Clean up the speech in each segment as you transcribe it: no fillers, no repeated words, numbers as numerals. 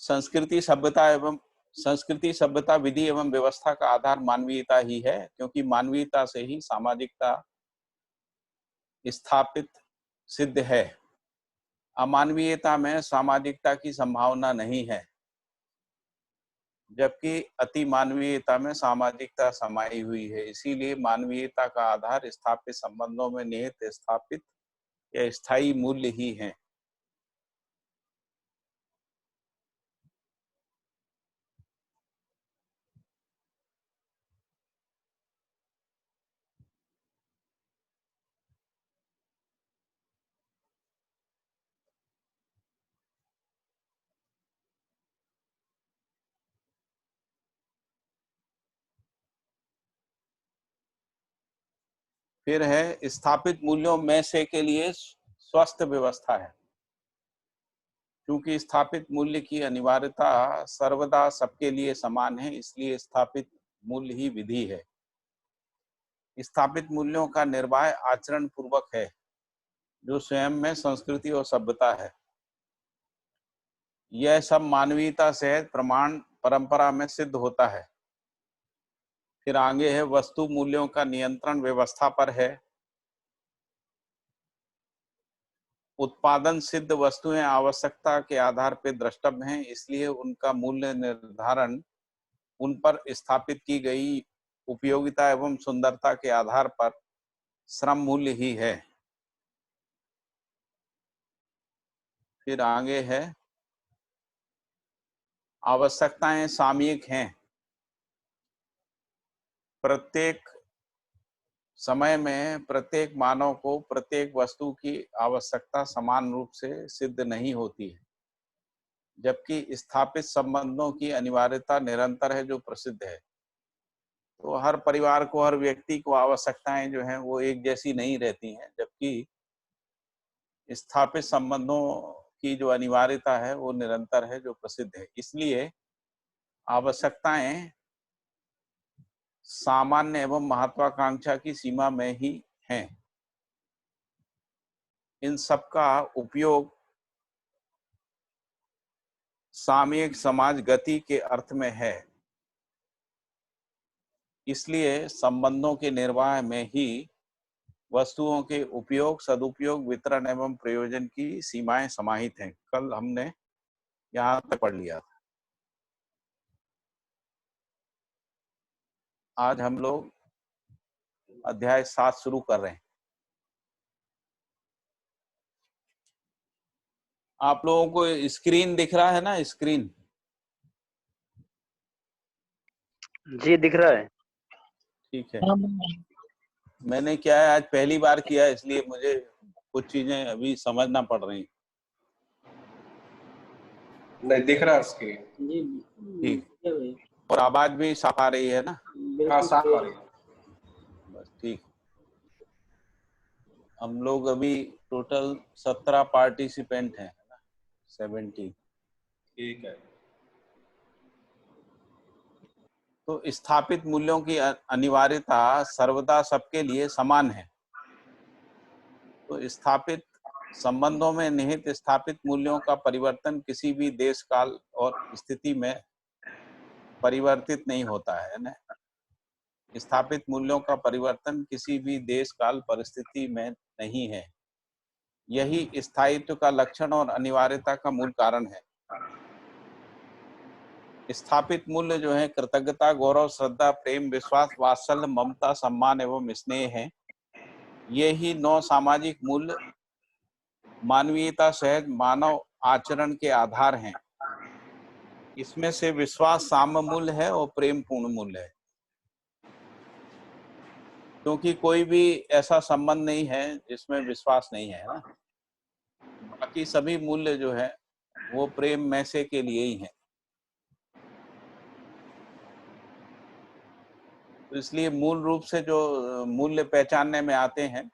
संस्कृति सभ्यता विधि एवं व्यवस्था का आधार मानवीयता ही है, क्योंकि मानवीयता से ही सामाजिकता स्थापित सिद्ध है। अमानवीयता में सामाजिकता की संभावना नहीं है, जबकि अति मानवीयता में सामाजिकता समाई हुई है। इसीलिए मानवीयता का आधार स्थापित संबंधों में निहित स्थापित या स्थायी मूल्य ही है। फिर है स्थापित मूल्यों में से के लिए स्वस्थ व्यवस्था है। क्योंकि स्थापित मूल्य की अनिवार्यता सर्वदा सबके लिए समान है, इसलिए स्थापित मूल्य ही विधि है। स्थापित मूल्यों का निर्वाह आचरण पूर्वक है, जो स्वयं में संस्कृति और सभ्यता है। यह सब मानवीयता से प्रमाण परंपरा में सिद्ध होता है। फिर आगे है वस्तु मूल्यों का नियंत्रण व्यवस्था पर है। उत्पादन सिद्ध वस्तुएं आवश्यकता के आधार पर द्रष्टव्य हैं, इसलिए उनका मूल्य निर्धारण उन पर स्थापित की गई उपयोगिता एवं सुंदरता के आधार पर श्रम मूल्य ही है। फिर आगे है आवश्यकताएं सामयिक हैं। प्रत्येक समय में प्रत्येक मानव को प्रत्येक वस्तु की आवश्यकता समान रूप से सिद्ध नहीं होती है, जबकि स्थापित संबंधों की अनिवार्यता निरंतर है, जो प्रसिद्ध है। तो हर परिवार को, हर व्यक्ति को आवश्यकताएं जो हैं वो एक जैसी नहीं रहती हैं, जबकि स्थापित संबंधों की जो अनिवार्यता है वो निरंतर है, जो प्रसिद्ध है। इसलिए आवश्यकताएं सामान्य एवं महत्वाकांक्षा की सीमा में ही हैं। इन सब का उपयोग सामयिक समाज गति के अर्थ में है। इसलिए संबंधों के निर्वाह में ही वस्तुओं के उपयोग, सदुपयोग, वितरण एवं प्रयोजन की सीमाएं समाहित हैं। कल हमने यहाँ तक पढ़ लिया था। आज हम लोग अध्याय 7 शुरू कर रहे हैं। आप लोगों को स्क्रीन दिख रहा है ना? स्क्रीन जी दिख रहा है। ठीक है। मैंने क्या है, आज पहली बार किया, इसलिए मुझे कुछ चीजें अभी समझना पड़ रही। नहीं दिख रहा स्क्रीन। ठीक, और आवाज भी साफ आ रही है ना? हाँ साफ आ रही है। बस ठीक। हम लोग अभी टोटल 17 पार्टिसिपेंट हैं, 17। ठीक है। तो स्थापित मूल्यों की अनिवार्यता सर्वदा सबके लिए समान है। तो स्थापित संबंधों में निहित स्थापित मूल्यों का परिवर्तन किसी भी देश, काल और स्थिति में परिवर्तित नहीं होता है ना। स्थापित मूल्यों का परिवर्तन किसी भी देश, काल, परिस्थिति में नहीं है। यही स्थायित्व का लक्षण और अनिवार्यता का मूल कारण है। स्थापित मूल्य जो है कृतज्ञता, गौरव, श्रद्धा, प्रेम, विश्वास, वात्सल्य, ममता, सम्मान एवं स्नेह है। ये ही 9 सामाजिक मूल्य मानवीयता सहित मानव आचरण के आधार हैं। इसमें से विश्वास साम्य मूल्य है और प्रेम पूर्ण मूल्य है, क्योंकि कोई भी ऐसा संबंध नहीं है जिसमें विश्वास नहीं है ना। बाकी सभी मूल्य जो है वो प्रेम में से के लिए ही हैं। तो इसलिए मूल रूप से जो मूल्य पहचानने में आते हैं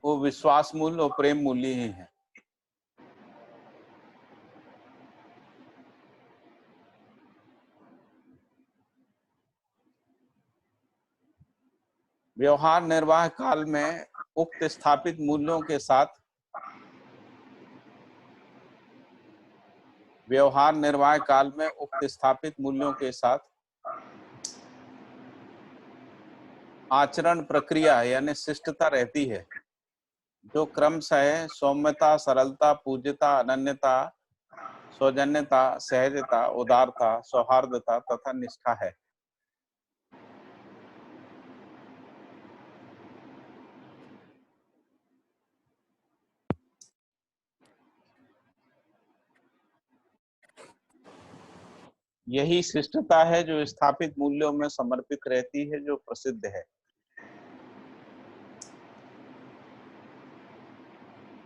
वो विश्वास मूल्य और प्रेम मूल्य ही है। व्यवहार निर्वाह काल में उक्त स्थापित मूल्यों के साथ व्यवहार निर्वाह काल में उक्त स्थापित मूल्यों के साथ आचरण प्रक्रिया यानी शिष्टता रहती है, जो क्रमशः सौम्यता, सरलता, पूज्यता, अनन्यता, सौजन्यता, सहजता, उदारता, सौहार्दता तथा निष्ठा है। यही शिष्टता है जो स्थापित मूल्यों में समर्पित रहती है, जो प्रसिद्ध है।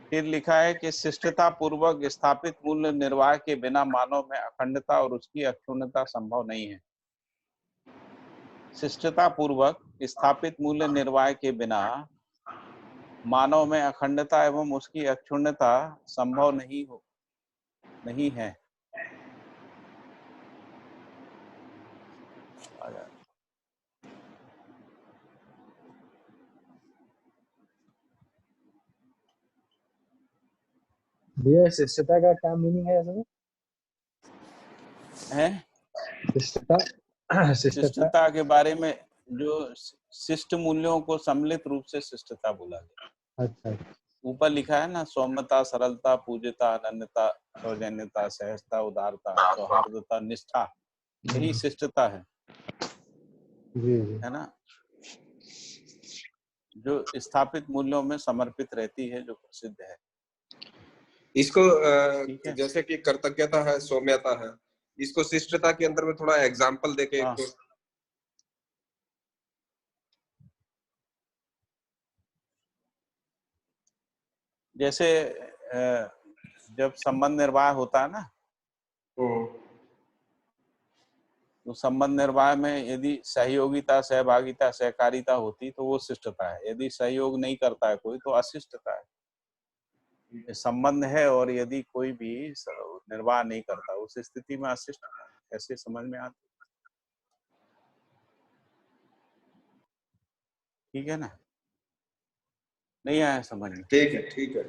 फिर लिखा है कि शिष्टता पूर्वक स्थापित मूल्य निर्वाह के बिना मानव में अखंडता और उसकी अक्षुण्णता संभव नहीं है। शिष्टता पूर्वक स्थापित मूल्य निर्वाह के बिना मानव में अखंडता एवं उसकी अक्षुण्णता संभव नहीं है। भैया शिष्टता का क्या मीनिंग है इसमें? शिष्टता शिष्टता के बारे में जो शिष्ट मूल्यों को सम्मिलित रूप से शिष्टता बोला गया। अच्छा, ऊपर लिखा है ना, सौम्यता, सरलता, पूज्यता, अनन्यता, सौजन्यता, सहजता, उदारता, सौहार्दता, निष्ठा, यही शिष्टता है। जी जी, है ना, जो स्थापित मूल्यों में समर्पित रहती है, जो प्रसिद्ध है। इसको ठीक है। जैसे कि कृतज्ञता है, सौम्यता है, इसको शिष्टता के अंदर में थोड़ा एग्जाम्पल देके हाँ। जैसे जब संबंध निर्वाह होता है ना, तो संबंध निर्वाह में यदि सहयोगिता, सहभागिता, सहकारिता होती तो वो शिष्टता है। यदि सहयोग नहीं करता है कोई तो अशिष्टता है। संबंध है और यदि कोई भी निर्वाह नहीं करता, उस स्थिति में अशिष्टता है। ऐसे समझ में आती? ठीक है ना? नहीं आया समझ में? ठीक है, ठीक है।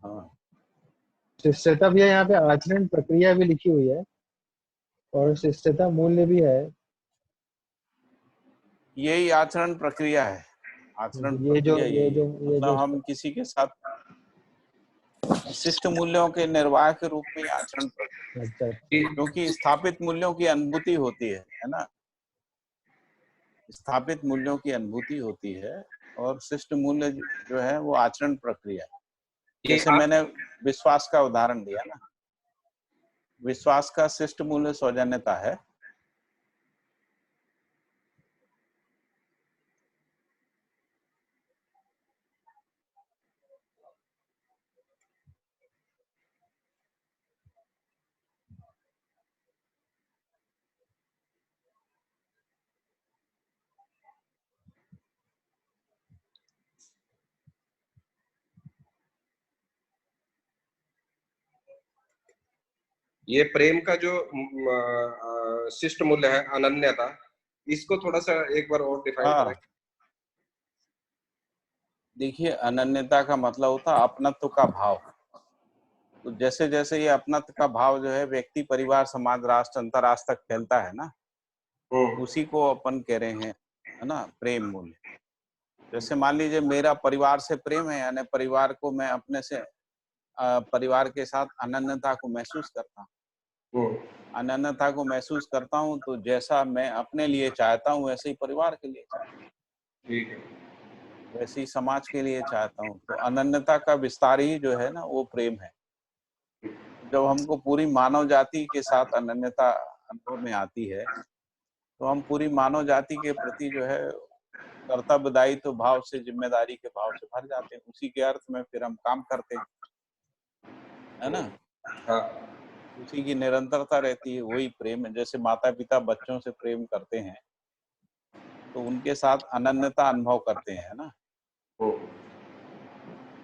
हाँ, शिष्टता भैया यहाँ पे आचरण प्रक्रिया भी लिखी हुई है और शिष्टता मूल्य भी है। यही आचरण प्रक्रिया है। आचरण ये जो प्रक्रिया यही है। मतलब हम किसी के साथ शिष्ट मूल्यों के निर्वाह के रूप में आचरण प्रक्रिया, अच्छा, क्योंकि स्थापित मूल्यों की अनुभूति होती है ना? स्थापित मूल्यों की अनुभूति होती है और शिष्ट मूल्य जो है वो आचरण प्रक्रिया है। जैसे मैंने विश्वास का उदाहरण दिया ना, विश्वास का शिष्ट मूल्य सौजन्यता है। ये प्रेम का जो शिष्ट मूल्य है, अनन्यता, इसको थोड़ा सा एक बार और डिफाइन करें। देखिए, अनन्यता का मतलब होता है अपनत्व का भाव। तो जैसे जैसे ये अपनत्व का भाव जो है व्यक्ति, परिवार, समाज, राष्ट्र, अंतरराष्ट्र तक फैलता है ना, उसी को अपन कह रहे हैं, है ना, प्रेम मूल्य। जैसे मान लीजिए मेरा परिवार से प्रेम है, यानी परिवार को मैं अपने से परिवार के साथ अनन्यता को महसूस करता हूँ। अनन्यता को महसूस करता हूँ तो जैसा मैं अपने लिए चाहता हूँ वैसे ही परिवार के लिए चाहता हूँ, ठीक है, वैसे ही समाज के लिए चाहता हूँ। तो अनन्यता का विस्तार ही जो है ना वो प्रेम है। जब हमको पूरी मानव जाति के साथ अनन्यता अनुभव में आती है तो हम पूरी मानव जाति के प्रति जो है कर्तव्य दायित्व भाव से, जिम्मेदारी के भाव से भर जाते हैं। उसी के अर्थ में फिर हम काम करते हैं, है ना? हाँ, उसी की निरंतरता रहती है, वही प्रेम है। जैसे माता पिता बच्चों से प्रेम करते हैं तो उनके साथ अनन्यता अनुभव करते हैं ना।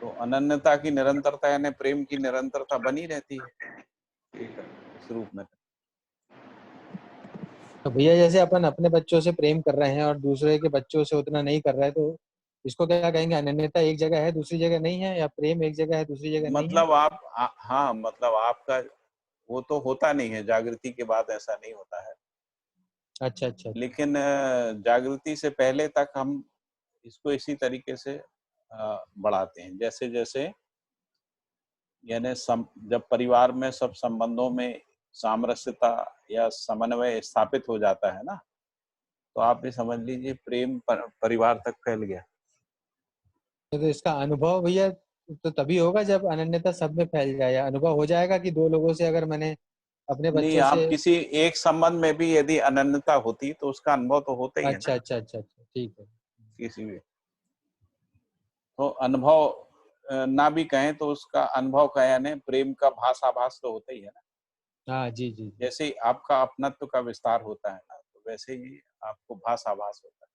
तो अनन्यता की निरंतरता यानी प्रेम की निरंतरता बनी रहती है ठीक है। इस रूप में। तो भैया जैसे अपन अपने बच्चों से प्रेम कर रहे हैं और दूसरे के बच्चों से उतना नहीं कर रहे, तो इसको क्या कहेंगे? अनन्यता एक जगह है दूसरी जगह नहीं है, या प्रेम एक जगह है दूसरी जगह नहीं है? मतलब हाँ, मतलब आपका वो तो होता नहीं है, जागृति के बाद ऐसा नहीं होता है। अच्छा अच्छा। लेकिन जागृति से पहले तक हम इसको इसी तरीके से बढ़ाते हैं। जैसे जैसे यानी जब परिवार में सब संबंधों में सामरस्यता या समन्वय स्थापित हो जाता है ना, तो आप ये समझ लीजिए प्रेम परिवार तक फैल गया। तो इसका अनुभव भैया तो तभी होगा जब अनन्यता सब में फैल जाए, या अनुभव हो जाएगा कि दो लोगों से अगर मैंने अपने नहीं, बच्चों आप से। किसी एक संबंध में भी यदि अनन्यता होती तो उसका अनुभव तो होता ही है अच्छा ना, अच्छा अच्छा अच्छा, ठीक है। किसी भी। तो अनुभव ना भी कहें तो उसका अनुभव का यानी प्रेम का भासाभास तो होता ही है ना। हाँ जी जी जी। जैसे ही आपका अपनत्व का विस्तार होता है ना, तो वैसे ही आपको भासाभास होता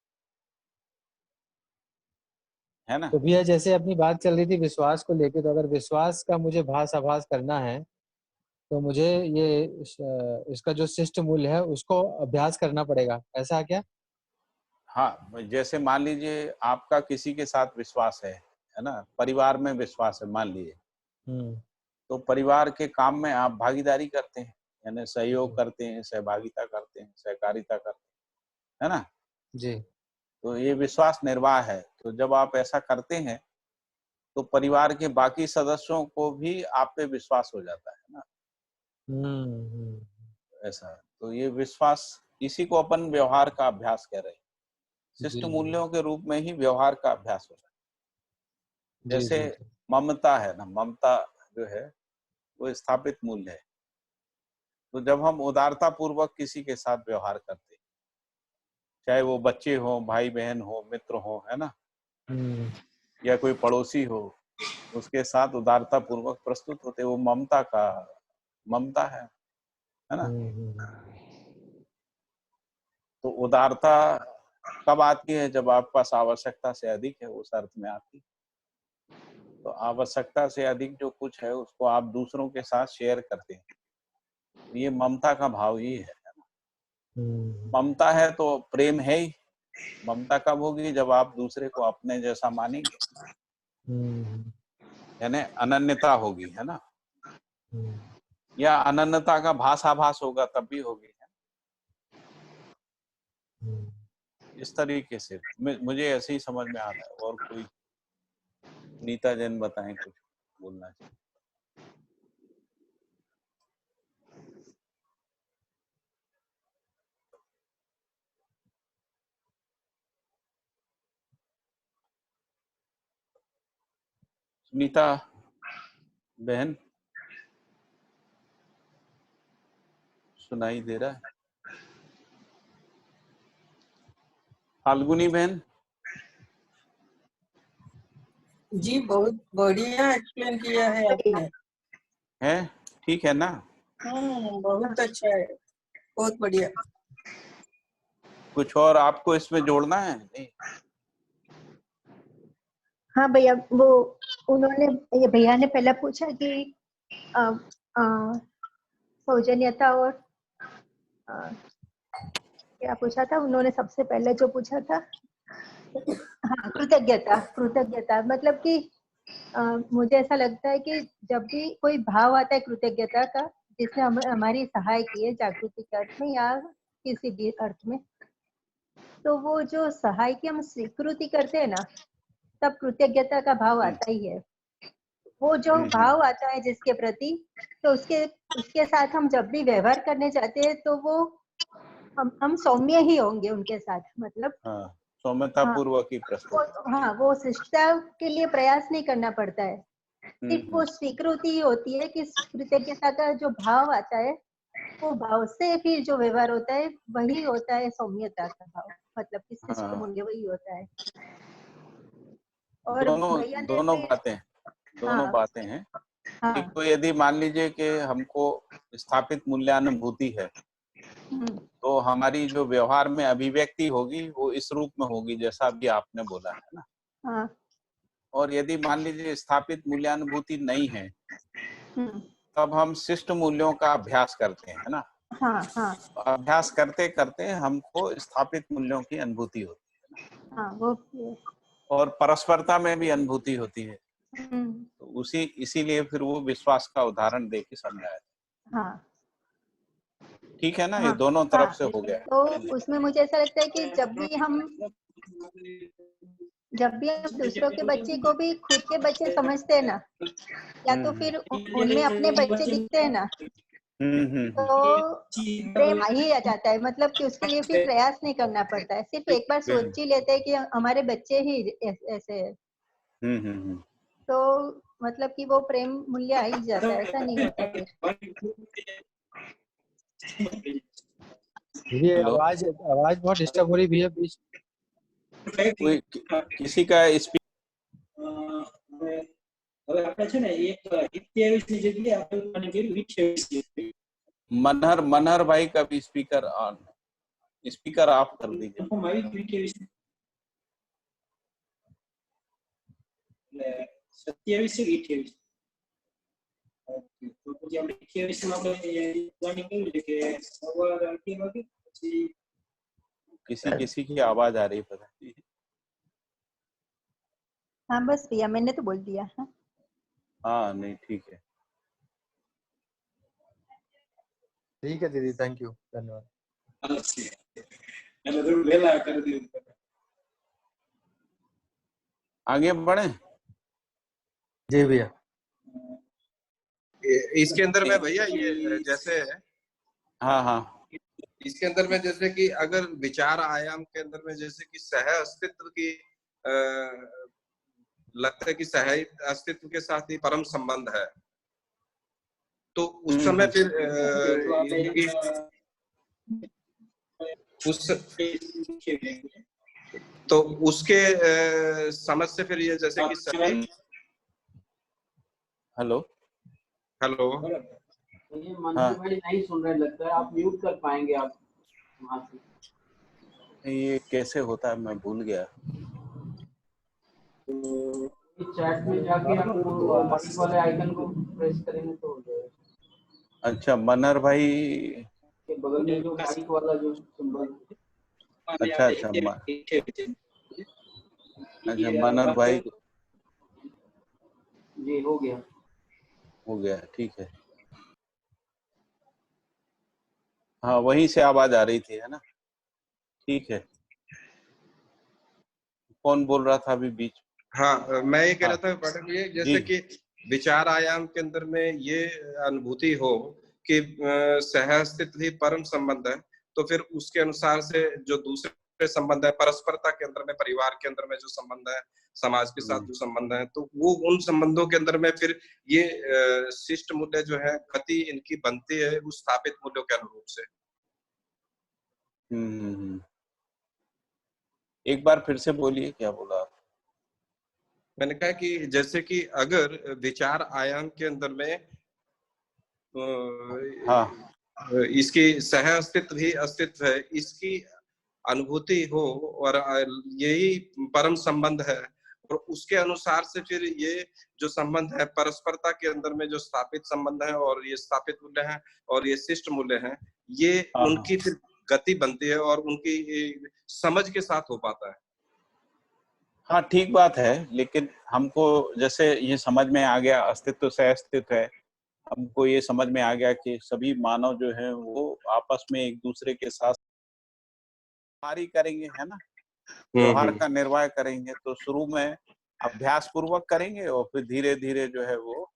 है ना। तो भैया जैसे अपनी बात चल रही थी विश्वास को लेके, तो अगर विश्वास का मुझे भास आभास करना है, तो मुझे ये इसका जो शिष्ट मूल्य है उसको अभ्यास करना पड़ेगा, ऐसा क्या? हाँ, जैसे मान लीजिए आपका किसी के साथ विश्वास है ना, परिवार में विश्वास है मान लीजिए, हम्म। तो परिवार के काम में आप भागीदारी करते हैं, यानी सहयोग जी करते हैं, सहभागिता करते हैं, सहकारिता करते हैं, है ना। जी। तो ये विश्वास निर्वाह है। तो जब आप ऐसा करते हैं तो परिवार के बाकी सदस्यों को भी आप पे विश्वास हो जाता है ना। हम्म। ऐसा है। तो ये विश्वास, इसी को अपन व्यवहार का अभ्यास कह रहे हैं। जी शिष्ट जी मूल्यों के रूप में ही व्यवहार का अभ्यास हो रहा है। जी जैसे जी जी। ममता है ना, ममता जो है वो स्थापित मूल्य है। तो जब हम उदारता पूर्वक किसी के साथ व्यवहार करते हैं, चाहे वो बच्चे हो, भाई बहन हो, मित्र हो, है ना, हम्म या कोई पड़ोसी हो, उसके साथ उदारता पूर्वक प्रस्तुत होते, वो ममता है ना। हम्म। तो उदारता कब आती है? जब आपके पास आवश्यकता से अधिक है, उस अर्थ में आती है। तो आवश्यकता से अधिक जो कुछ है उसको आप दूसरों के साथ शेयर करते हैं, ये ममता का भाव ही है। हम्म। ममता है तो प्रेम है ही। ममता कब होगी? जब आप दूसरे को अपने जैसा मानेंगे, हम्म। यानी अनन्यता होगी, है ना। हम्म। या अनन्यता का भासाभास होगा तब भी होगी, है? हम्म। इस तरीके से मुझे ऐसे ही समझ में आ रहा है। और कोई नीता जैन बताएं, कुछ बोलना चाहिए। सुनीता बहन, सुनाई दे रहा है? फाल्गुनी बहन, जी बहुत बढ़िया एक्सप्लेन किया है आपने। है ठीक है ना? बहुत अच्छा है, बहुत बढ़िया। कुछ और आपको इसमें जोड़ना है? नहीं? हाँ भैया, वो उन्होंने, ये भैया ने पहले पूछा कि अ, अ, सौजन्यता और क्या पूछा था उन्होंने? सबसे पहले जो पूछा था, हाँ, कृतज्ञता। कृतज्ञता मतलब कि मुझे ऐसा लगता है कि जब भी कोई भाव आता है कृतज्ञता का, जिसने हमारी सहाय की है जागृति के अर्थ में या किसी भी अर्थ में, तो वो जो सहाय की हम स्वीकृति करते हैं ना, तब कृतज्ञता का भाव आता ही है। वो जो भाव आता है जिसके प्रति, तो उसके साथ हम जब भी व्यवहार करने जाते हैं तो वो हम सौम्य ही होंगे उनके साथ, मतलब हाँ, सौम्यता हाँ, पूर्वक ही प्रस्तुत। हाँ, वो शिष्टता के लिए प्रयास नहीं करना पड़ता है, सिर्फ वो हम्म। स्वीकृति ही होती है कि कृतज्ञता का जो भाव आता है, वो भाव से फिर जो व्यवहार होता है वही होता है सौम्यता का भाव, मतलब कि शिष्ट हाँ, मूल्य वही होता है। और दोनों भैया ने दोनों फिर, बातें दोनों हाँ बातें हैं। एक हाँ, तो यदि मान लीजिए कि हमको स्थापित मूल्यानुभूति है, तो हमारी जो व्यवहार में अभिव्यक्ति होगी वो इस रूप में होगी जैसा अभी आपने बोला, है ना। हाँ, और यदि मान लीजिए स्थापित मूल्यानुभूति नहीं है, हम्म, तब हम शिष्ट मूल्यों का अभ्यास करते हैं, है ना। हाँ हाँ अभ्यास करते करते हमको स्थापित मूल्यों की अनुभूति होती हाँ वो है और परस्परता में भी अनुभूति होती है। हम्म, तो इसीलिए फिर वो विश्वास का उदाहरण दे के समझाया। हाँ ठीक है ना, ये हाँ दोनों तरफ हाँ से हो गया। तो उसमें मुझे ऐसा लगता है कि जब भी हम दूसरों के बच्चे को भी खुद के बच्चे समझते हैं ना, या तो फिर उनमें अपने बच्चे दिखते हैं ना, तो प्रेम आ ही आ जाता है। मतलब कि उसके लिए फिर प्रयास नहीं करना पड़ता है, सिर्फ एक बार सोच ही लेते हैं कि हमारे बच्चे ही ऐसे है, तो मतलब कि वो प्रेम मूल्य आ ही जाता है, ऐसा नहीं होता फिर। ये हेलो, आवाज बहुत डिस्टर्ब हो रही भैया बीच। कोई किसी का હવે આપણે છે ને એક 27 ની જગ્યાએ આપણે મને કર્યું 28 मनहर भाई का भी स्पीकर ऑन, स्पीकर ऑफ कर दीजिए। હું મારી 28 27 से 28 તો પછી આપણે 28 માં આપણે પ્લાનિંગ કર્યું છે કે સવારે 8 વાગે પછી किसी की आवाज आ रही पता नहीं। हाँ बस भैया मैंने तो बोल दिया। हाँ नहीं ठीक है। ठीक है दीदी, थैंक यू, धन्यवाद। એટલે થોડું વહેલા કરી દીધું। आगे बढ़े जी भैया। इसके अंदर में भैया ये जैसे हाँ हाँ इसके अंदर में जैसे कि अगर विचार आयाम के अंदर में जैसे कि सह अस्तित्व की लगता है कि सह अस्तित्व के साथ ही परम संबंध है, तो उस समय फिर तो उसके समझ से फिर ये जैसे कि सही। हेलो ये मनोहर भाई नहीं सुन रहे लगता है, आप म्यूट कर पाएंगे आप वहां से। ये कैसे होता है मैं भूल गया। तो चैट में जाके आप माइक वाले आइकन को प्रेस करेंगे तो हो जाएगा। अच्छा मनहर भाई के बगल में जो माइक वाला जो सिंबल, अच्छा मनहर भाई जी हो गया ठीक है। हाँ वहीं से आवाज आ रही थी है ना, ठीक है। कौन बोल रहा था अभी बीच? हाँ मैं ये कह रहा था पाठक ये जैसे कि विचार आयाम के अंदर में ये अनुभूति हो कि सह अस्तित्व ही परम संबंध है, तो फिर उसके अनुसार से जो दूसरे संबंध है परस्परता के अंदर में, परिवार के अंदर में जो संबंध है, समाज के साथ जो संबंध है, तो वो उन संबंधों के अंदर में फिर ये शिष्ट मूल्य जो है गति इनकी बनती है उस स्थापित मूल्यों के अनुरूप से। एक बार फिर से बोलिए, क्या बोला आप? मैंने कहा कि जैसे कि अगर विचार आयाम के अंदर में इसकी सह अस्तित्व ही अस्तित्व है, इसकी अनुभूति हो और यही परम संबंध है, और उसके अनुसार से फिर ये जो संबंध है परस्परता के अंदर में जो स्थापित संबंध है और ये स्थापित मूल्य है और ये शिष्ट मूल्य है, ये उनकी फिर गति बनती है और उनकी समझ के साथ हो पाता है। हाँ ठीक बात है, लेकिन हमको जैसे ये समझ में आ गया अस्तित्व से अस्तित्व है, हमको ये समझ में आ गया कि सभी मानव जो है वो आपस में एक दूसरे के साथ कार्य करेंगे, है ना, व्यवहार का निर्वाह करेंगे। तो शुरू में अभ्यास पूर्वक करेंगे और फिर धीरे धीरे जो है वो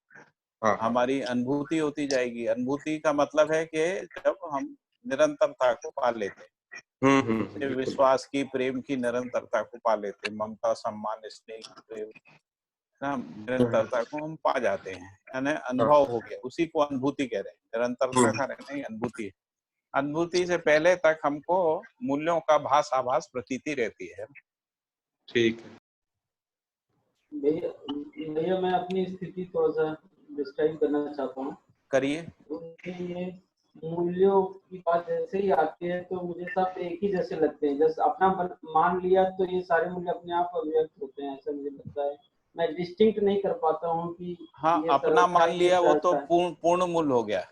हमारी अनुभूति होती जाएगी। अनुभूति का मतलब है कि जब हम निरंतरता को पा लेते हैं, विश्वास की, प्रेम की निरंतरता को पा लेते हैं, ममता, सम्मान, स्नेह, प्रेम, निरंतरता को हम पा जाते हैं, यानी अनुभव हो गया, उसी को अनुभूति कह रहे हैं। निरंतरता का नहीं, अनुभूति है। अनुभूति से पहले तक हमको मूल्यों का भास आभास प्रतीति रहती है। ठीक है भैया मैं अपनी स्थिति थोड़ा सा डिस्क्राइब करना चाहता हूँ। करिए। ये मूल्यों की बात जैसे ही आती है तो मुझे सब एक ही जैसे लगते हैं, जैसे अपना मान लिया तो ये सारे मूल्य अपने आप अभिव्यक्त होते हैं, ऐसा मुझे लगता है। मैं डिस्टिंक्ट नहीं कर पाता हूँ कि हाँ अपना मान लिया वो तो पूर्ण मूल हो गया।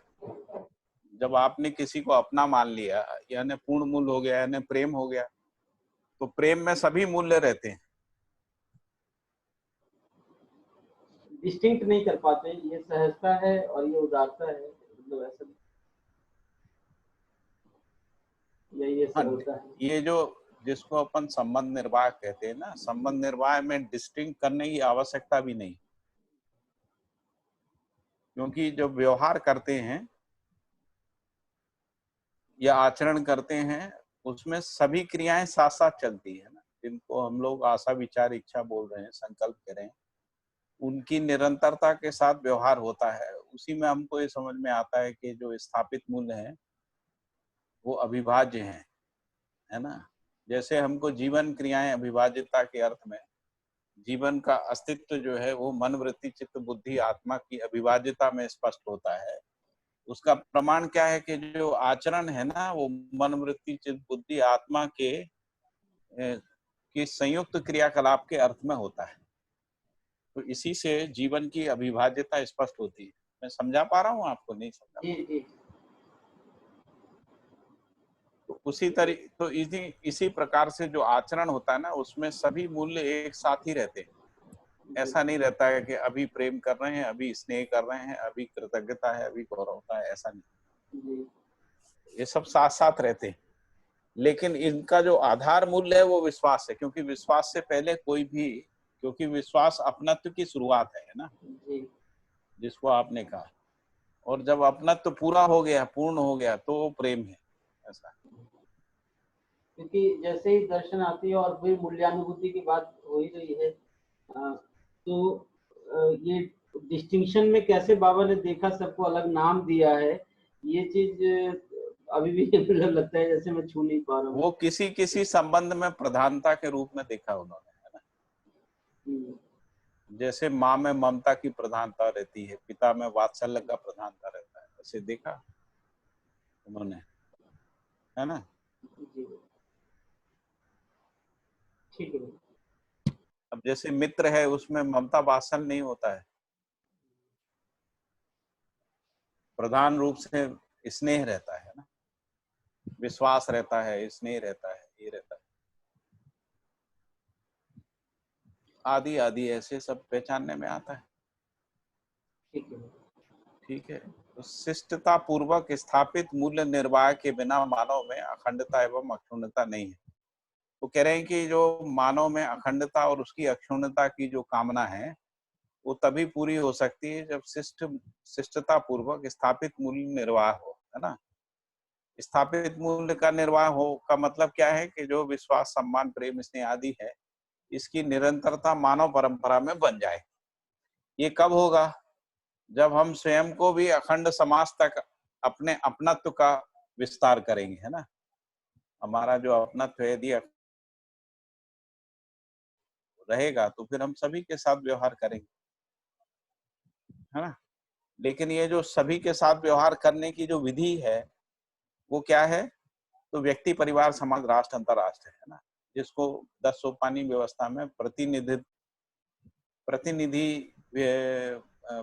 जब आपने किसी को अपना मान लिया, यानी पूर्ण मूल्य हो गया, यानी प्रेम हो गया, तो प्रेम में सभी मूल्य रहते हैं। डिस्टिंक्ट नहीं कर पाते, ये सहजता है और ये उदारता है, मतलब ऐसा, ये सरलता है। ये जो जिसको अपन संबंध निर्वाह कहते हैं ना, संबंध निर्वाह में डिस्टिंक्ट करने की आवश्यकता भी नहीं, क्योंकि जो व्यवहार करते हैं या आचरण करते हैं उसमें सभी क्रियाएं साथ साथ चलती है ना, जिनको हम लोग आशा विचार इच्छा बोल रहे हैं, संकल्प कह रहे हैं, उनकी निरंतरता के साथ व्यवहार होता है। उसी में हमको ये समझ में आता है कि जो स्थापित मूल्य हैं वो अविभाज्य हैं, है ना। जैसे हमको जीवन क्रियाएं अविभाज्यता के अर्थ में, जीवन का अस्तित्व जो है वो मन वृत्ति चित्त बुद्धि आत्मा की अविभाज्यता में स्पष्ट होता है। उसका प्रमाण क्या है कि जो आचरण है ना वो मन वृत्ति चित्त बुद्धि आत्मा के की संयुक्त क्रियाकलाप के अर्थ में होता है। तो इसी से जीवन की अविभाज्यता स्पष्ट होती है। मैं समझा पा रहा हूँ आपको, नहीं समझा? जी। तो उसी तो इसी प्रकार से जो आचरण होता है ना उसमें सभी मूल्य एक साथ ही रहते हैं। ऐसा नहीं रहता है कि अभी प्रेम कर रहे हैं, अभी स्नेह कर रहे हैं, अभी कृतज्ञता है, अभी गौरवता है, ऐसा नहीं। ये सब साथ साथ रहते हैं, लेकिन इनका जो आधार मूल्य है वो विश्वास है, क्योंकि विश्वास से पहले कोई भी, क्योंकि विश्वास अपनत्व की शुरुआत है ना, जिसको आपने कहा। और जब अपनत्व पूरा हो गया, पूर्ण हो गया, तो वो प्रेम है, ऐसा। क्योंकि जैसे ही दर्शन आती है और फिर मूल्यानुभूति की बात हो ही रही है, तो ये डिस्टिंक्शन में कैसे बाबा ने देखा, सबको अलग नाम दिया है, ये चीज अभी भी मतलब लगता है जैसे मैं छू नहीं पा रहा हूँ। वो किसी किसी संबंध में प्रधानता के रूप में देखा उन्होंने, है ना। जैसे माँ में ममता की प्रधानता रहती है, पिता में वात्सल्य का प्रधानता रहता है, ऐसे देखा उन्होंने, है ना। ठीक है। अब जैसे मित्र है उसमें ममता वात्सल्य नहीं होता है, प्रधान रूप से स्नेह रहता है ना, विश्वास रहता है, स्नेह रहता है, ये रहता है, आदि आदि ऐसे सब पहचानने में आता है। ठीक है। तो शिष्टता पूर्वक स्थापित मूल्य निर्वाह के बिना मानव में अखंडता एवं अक्षुण्णता नहीं है। वो कह रहे हैं कि जो मानव में अखंडता और उसकी अक्षुण्णता की जो कामना है वो तभी पूरी हो सकती है जब शिष्टता पूर्वक स्थापित मूल्य निर्वाह हो, है ना। स्थापित मूल्य का निर्वाह हो का मतलब क्या है कि जो विश्वास सम्मान प्रेम स्नेह आदि है इसकी निरंतरता मानव परंपरा में बन जाए। ये कब होगा? जब हम स्वयं को भी अखंड समाज तक अपने अपनत्व का विस्तार करेंगे, है ना। हमारा जो अपनत्व यदि रहेगा तो फिर हम सभी के साथ व्यवहार करेंगे, है ना। लेकिन ये जो सभी के साथ व्यवहार करने की जो विधि है वो क्या है? तो व्यक्ति परिवार समाज राष्ट्र अंतरराष्ट्र है ना, जिसको 10 सोपानी व्यवस्था में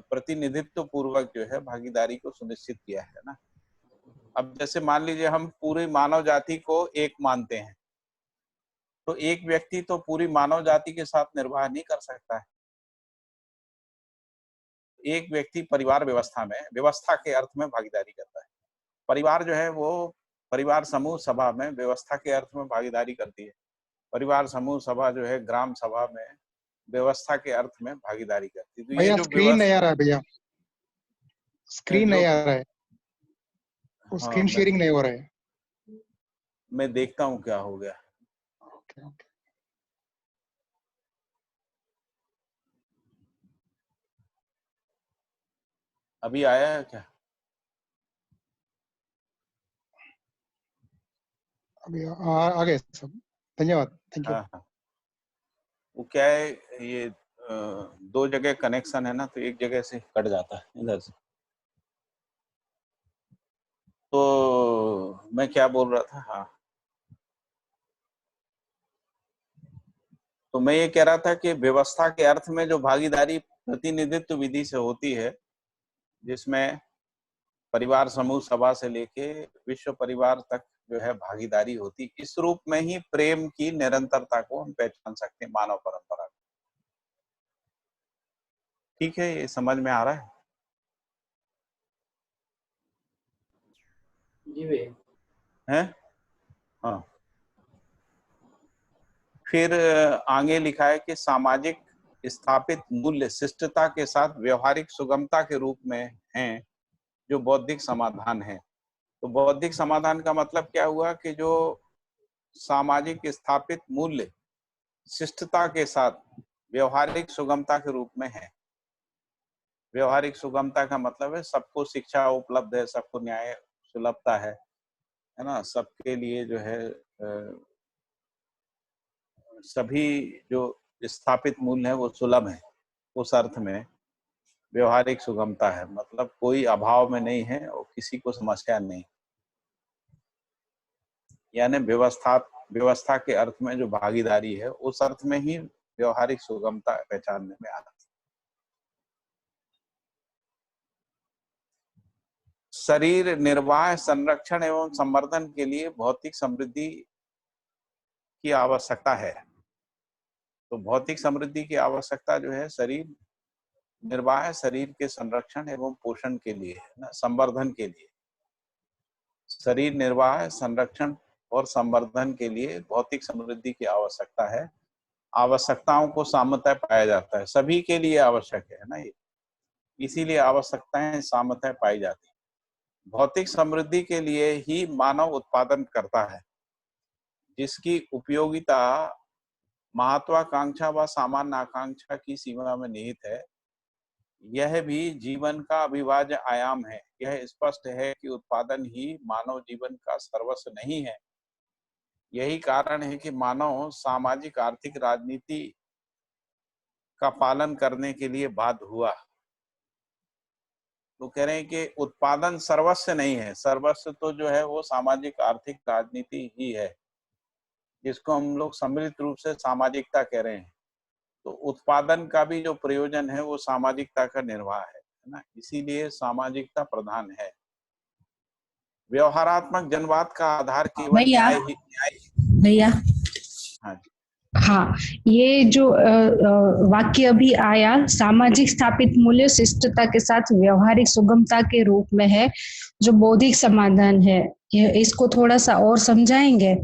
प्रतिनिधित्व पूर्वक जो है भागीदारी को सुनिश्चित किया है ना। अब जैसे मान लीजिए हम पूरी मानव जाति को एक मानते हैं, तो एक व्यक्ति तो पूरी मानव जाति के साथ निर्वाह नहीं कर सकता है। एक व्यक्ति परिवार व्यवस्था में, व्यवस्था के अर्थ में भागीदारी करता है। परिवार जो है वो परिवार समूह सभा में व्यवस्था के अर्थ में भागीदारी करती है। परिवार समूह सभा जो है ग्राम सभा में व्यवस्था के अर्थ में भागीदारी करती है। तो ये जो स्क्रीन नहीं आ रहा है भैया, स्क्रीन नहीं आ रहा है, स्क्रीन शेयरिंग नहीं हो रहा है। मैं देखता हूँ क्या हो गया। ओके। अभी आया है क्या? अभी आ गए सब, धन्यवाद, थैंक यू। हाँ। वो क्या है, ये 2 जगह कनेक्शन है ना, तो एक जगह से कट जाता है इधर से। तो मैं क्या बोल रहा था? हाँ, तो मैं ये कह रहा था कि व्यवस्था के अर्थ में जो भागीदारी प्रतिनिधित्व विधि से होती है, जिसमें परिवार समूह सभा से लेके विश्व परिवार तक जो है भागीदारी होती। इस रूप में ही प्रेम की निरंतरता को हम पहचान सकते हैं मानव परंपरा में। ठीक है, ये समझ में आ रहा है? जी भैया। हैं? हाँ। फिर आगे लिखा है कि सामाजिक स्थापित मूल्य शिष्टता के साथ व्यवहारिक सुगमता के रूप में हैं, जो बौद्धिक समाधान है। तो बौद्धिक समाधान का मतलब क्या हुआ कि जो सामाजिक स्थापित मूल्य शिष्टता के साथ व्यवहारिक सुगमता के रूप में है। व्यवहारिक सुगमता का मतलब है सबको शिक्षा उपलब्ध है, सबको न्याय सुलभता है ना, सबके लिए जो है सभी जो स्थापित मूल्य है वो सुलभ है। उस अर्थ में व्यवहारिक सुगमता है, मतलब कोई अभाव में नहीं है और किसी को समस्या नहीं, यानी व्यवस्था के अर्थ में जो भागीदारी है उस अर्थ में ही व्यवहारिक सुगमता पहचानने में आता है। शरीर निर्वाह, संरक्षण एवं संवर्धन के लिए भौतिक समृद्धि की आवश्यकता है। तो भौतिक समृद्धि की आवश्यकता जो है शरीर निर्वाह, शरीर के संरक्षण एवं पोषण के लिए है ना, संवर्धन के लिए। शरीर निर्वाह, संरक्षण और संवर्धन के लिए भौतिक समृद्धि की आवश्यकता है। आवश्यकताओं को सामतः पाया जाता है, सभी के लिए आवश्यक है ना ये, इसीलिए आवश्यकताएं सामतः पाई जाती है। भौतिक समृद्धि के लिए ही मानव उत्पादन करता है, जिसकी उपयोगिता महत्वाकांक्षा व सामान्य आकांक्षा की सीमा में निहित है। यह भी जीवन का अविभाज्य आयाम है। यह स्पष्ट है कि उत्पादन ही मानव जीवन का सर्वस्व नहीं है। यही कारण है कि मानव सामाजिक, आर्थिक, राजनीति का पालन करने के लिए बाध्य हुआ। तो कह रहे हैं कि उत्पादन सर्वस्व नहीं है, सर्वस्व तो जो है वो सामाजिक, आर्थिक, राजनीति ही है, जिसको हम लोग सम्मिलित रूप से सामाजिकता कह रहे हैं। तो उत्पादन का भी जो प्रयोजन है वो सामाजिकता का निर्वाह है ना, इसीलिए सामाजिकता प्रधान है। व्यवहारात्मक जनवाद का आधार केवल भैया न्याय ही भैया हाँ हाँ, ये जो वाक्य अभी आया, सामाजिक स्थापित मूल्य शिष्टता के साथ व्यवहारिक सुगमता के रूप में है, जो बौद्धिक समाधान है, इसको थोड़ा सा और समझाएंगे?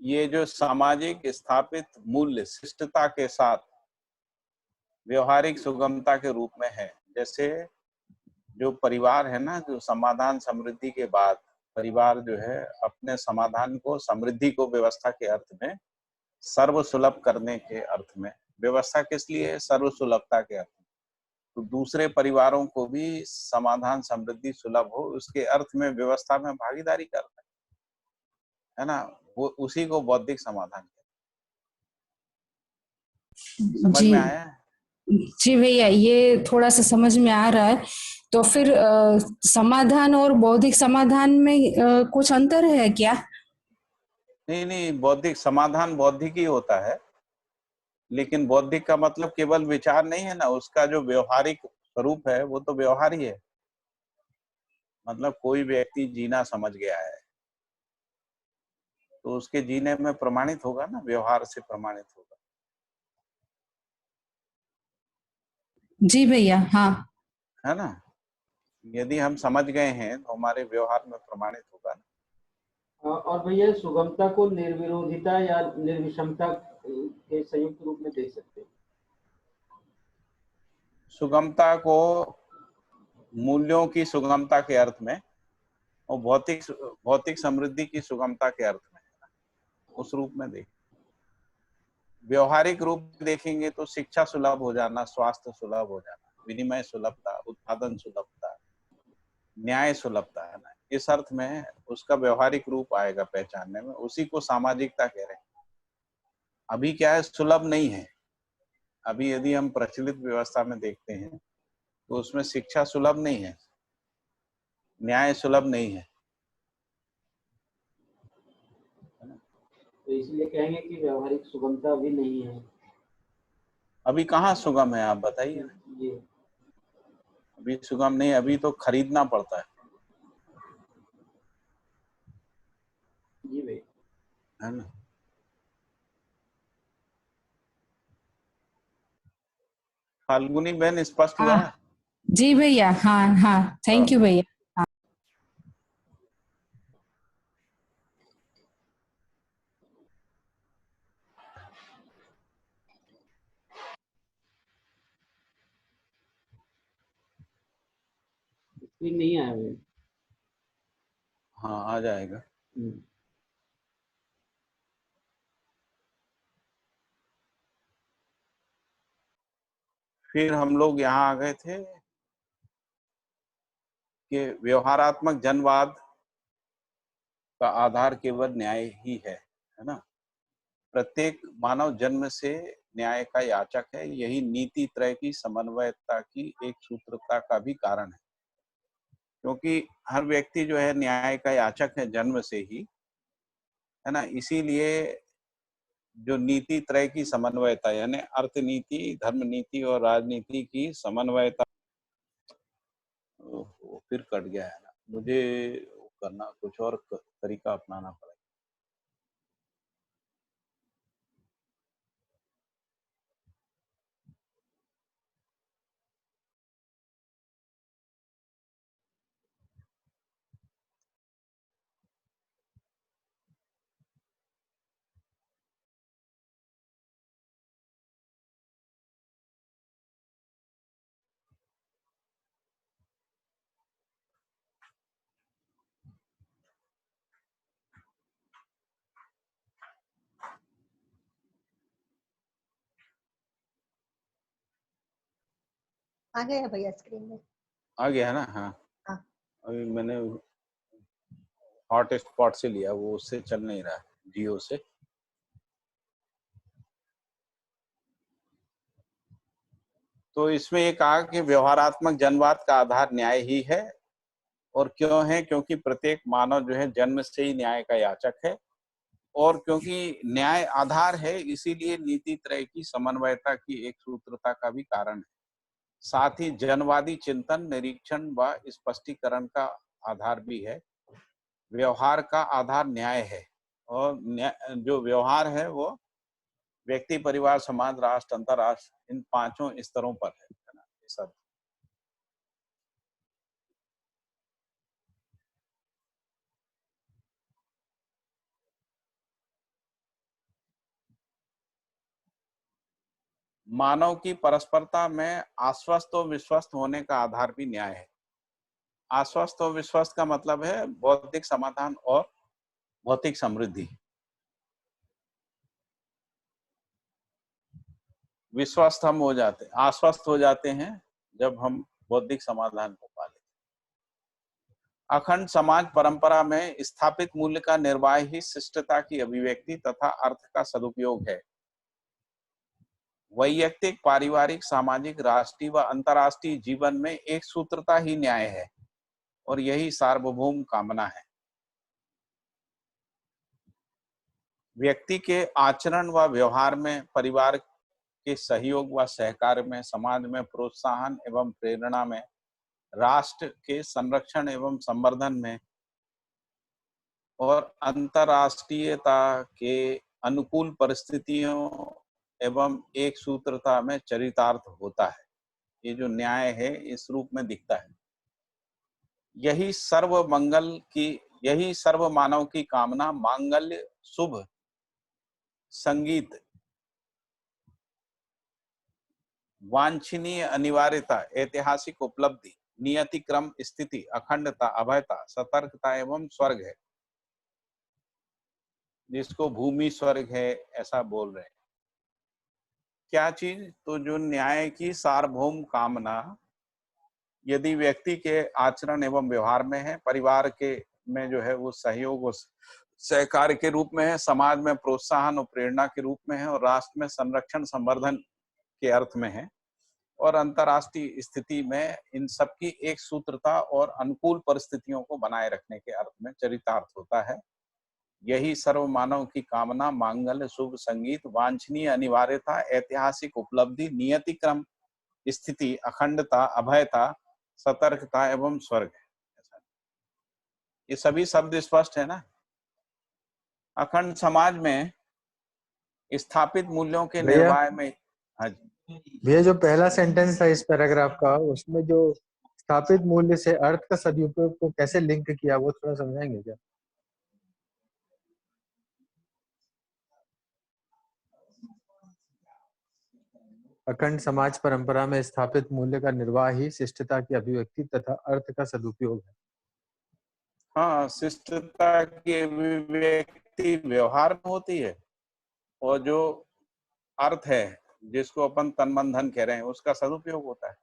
ये जो सामाजिक स्थापित मूल्य शिष्टता के साथ व्यवहारिक सुगमता के रूप में है, जैसे जो परिवार है ना, जो समाधान समृद्धि के बाद परिवार जो है अपने समाधान को, समृद्धि को व्यवस्था के अर्थ में सर्व सुलभ करने के अर्थ में, व्यवस्था किस लिए है? सर्व सुलभता के अर्थ में। तो दूसरे परिवारों को भी समाधान समृद्धि सुलभ हो, उसके अर्थ में व्यवस्था में भागीदारी करना है ना, वो उसी को बौद्धिक समाधान कहते हैं। समझ जी में आया? जी भैया, ये थोड़ा सा समझ में आ रहा है। तो फिर समाधान और बौद्धिक समाधान में कुछ अंतर है क्या? नहीं, बौद्धिक समाधान बौद्धिक ही होता है, लेकिन बौद्धिक का मतलब केवल विचार नहीं है ना, उसका जो व्यवहारिक स्वरूप है वो तो व्यवहार ही है। मतलब कोई व्यक्ति जीना समझ गया है तो उसके जीने में प्रमाणित होगा ना, व्यवहार से प्रमाणित होगा। जी भैया, हाँ। है ना, यदि हम समझ गए हैं तो हमारे व्यवहार में प्रमाणित होगा ना। और भैया सुगमता को निर्विरोधिता या निर्विषमता के संयुक्त रूप में देख सकते हैं। सुगमता को मूल्यों की सुगमता के अर्थ में और भौतिक समृद्धि की सुगमता के अर्थ में, उस रूप में देखें। व्यवहारिक रूप देखेंगे तो शिक्षा सुलभ हो जाना, स्वास्थ्य सुलभ हो जाना, विनिमय सुलभता, उत्पादन सुलभता, न्याय सुलभता है ना, इस अर्थ में उसका व्यवहारिक रूप आएगा पहचानने में, उसी को सामाजिकता कह रहे हैं। अभी क्या है, सुलभ नहीं है। अभी यदि हम प्रचलित व्यवस्था में देखते हैं तो उसमें शिक्षा सुलभ नहीं है, न्याय सुलभ नहीं है, तो इसलिए कहेंगे कि व्यवहारिक सुगमता भी नहीं है। अभी कहाँ सुगम है, आप बताइए। ये अभी सुगम नहीं, अभी तो खरीदना पड़ता है जी भाई। है ना। फाल्गुनी बहन स्पष्ट हुआ? हाँ जी भैया, हाँ हाँ, थैंक यू भैया। स्क्रीन नहीं आया भाई। हाँ, आ जाएगा। फिर हम लोग यहाँ आ गए थे कि व्यवहारात्मक जनवाद का आधार केवल न्याय ही है ना। प्रत्येक मानव जन्म से न्याय का याचक है, यही नीति त्रय की समन्वयता की एक सूत्रता का भी कारण है, क्योंकि हर व्यक्ति जो है न्याय का याचक है जन्म से ही, है ना। इसीलिए जो नीति त्रय की समन्वयता यानी अर्थ नीति, धर्म नीति और राजनीति की समन्वयता, वो फिर कट गया है ना, मुझे करना कुछ और तरीका अपनाना पड़ेगा। आ गया भैया स्क्रीन में? आ गया है ना। हाँ, हाँ। अभी मैंने हॉट स्पॉट से लिया, वो उससे चल नहीं रहा है, जियो से। तो इसमें ये कहा कि व्यवहारात्मक जनवाद का आधार न्याय ही है। और क्यों है? क्योंकि प्रत्येक मानव जो है जन्म से ही न्याय का याचक है, और क्योंकि न्याय आधार है इसीलिए नीति त्रय की समन्वयता की एक सूत्रता का भी कारण है। साथ ही जनवादी चिंतन, निरीक्षण व स्पष्टीकरण का आधार भी है। व्यवहार का आधार न्याय है, और जो व्यवहार है वो व्यक्ति, परिवार, समाज, राष्ट्र, अंतरराष्ट्र, इन पांचों स्तरों पर है ना, ये सब। मानव की परस्परता में आश्वस्त और विश्वस्त होने का आधार भी न्याय है। आश्वस्त और विश्वस्त का मतलब है बौद्धिक समाधान और भौतिक समृद्धि। विश्वस्त हम हो जाते, आश्वस्त हो जाते हैं जब हम बौद्धिक समाधान को पा लेते। अखंड समाज परंपरा में स्थापित मूल्य का निर्वाह ही शिष्टता की अभिव्यक्ति तथा अर्थ का सदुपयोग है। वैयक्तिक, पारिवारिक, सामाजिक, राष्ट्रीय व अंतर्राष्ट्रीय जीवन में एक सूत्रता ही न्याय है, और यही सार्वभौम कामना है। व्यक्ति के आचरण व व्यवहार में, परिवार के सहयोग व सहकार में, समाज में प्रोत्साहन एवं प्रेरणा में, राष्ट्र के संरक्षण एवं संवर्धन में, और अंतर्राष्ट्रीयता के अनुकूल परिस्थितियों एवं एक सूत्रता में चरितार्थ होता है। ये जो न्याय है इस रूप में दिखता है। यही सर्व मानव की कामना, मांगल्य, शुभ, संगीत, वांछनीय अनिवार्यता, ऐतिहासिक उपलब्धि, नियति क्रम, स्थिति, अखंडता, अभयता, सतर्कता एवं स्वर्ग है, जिसको भूमि स्वर्ग है ऐसा बोल रहे हैं। क्या चीज? तो जो न्याय की सार्वभौम कामना यदि व्यक्ति के आचरण एवं व्यवहार में है, परिवार के में जो है वो सहयोग और सहकार के रूप में है, समाज में प्रोत्साहन और प्रेरणा के रूप में है, और राष्ट्र में संरक्षण संवर्धन के अर्थ में है, और अंतर्राष्ट्रीय स्थिति में इन सबकी एक सूत्रता और अनुकूल परिस्थितियों को बनाए रखने के अर्थ में चरितार्थ होता है। यही सर्व मानव की कामना, मांगल्य, शुभ संगीत, वांछनीय अनिवार्यता, ऐतिहासिक उपलब्धि, नियति क्रम, स्थिति, अखंडता, अभयता, सतर्कता एवं स्वर्ग है। ये सभी शब्द स्पष्ट है ना। अखंड समाज में स्थापित मूल्यों के भैया निर्वाह में, हाँ जी, भैया जो पहला सेंटेंस था इस पैराग्राफ का, उसमें जो स्थापित मूल्य से अर्थ का सदुपयोग को कैसे लिंक किया, वो थोड़ा समझाएंगे क्या? अखंड समाज परंपरा में स्थापित मूल्य का निर्वाह ही शिष्टता की अभिव्यक्ति तथा अर्थ का सदुपयोग है। हाँ, शिष्टता की अभिव्यक्ति व्यवहार में होती है, और जो अर्थ है जिसको अपन तन मन धन कह रहे हैं उसका सदुपयोग होता है।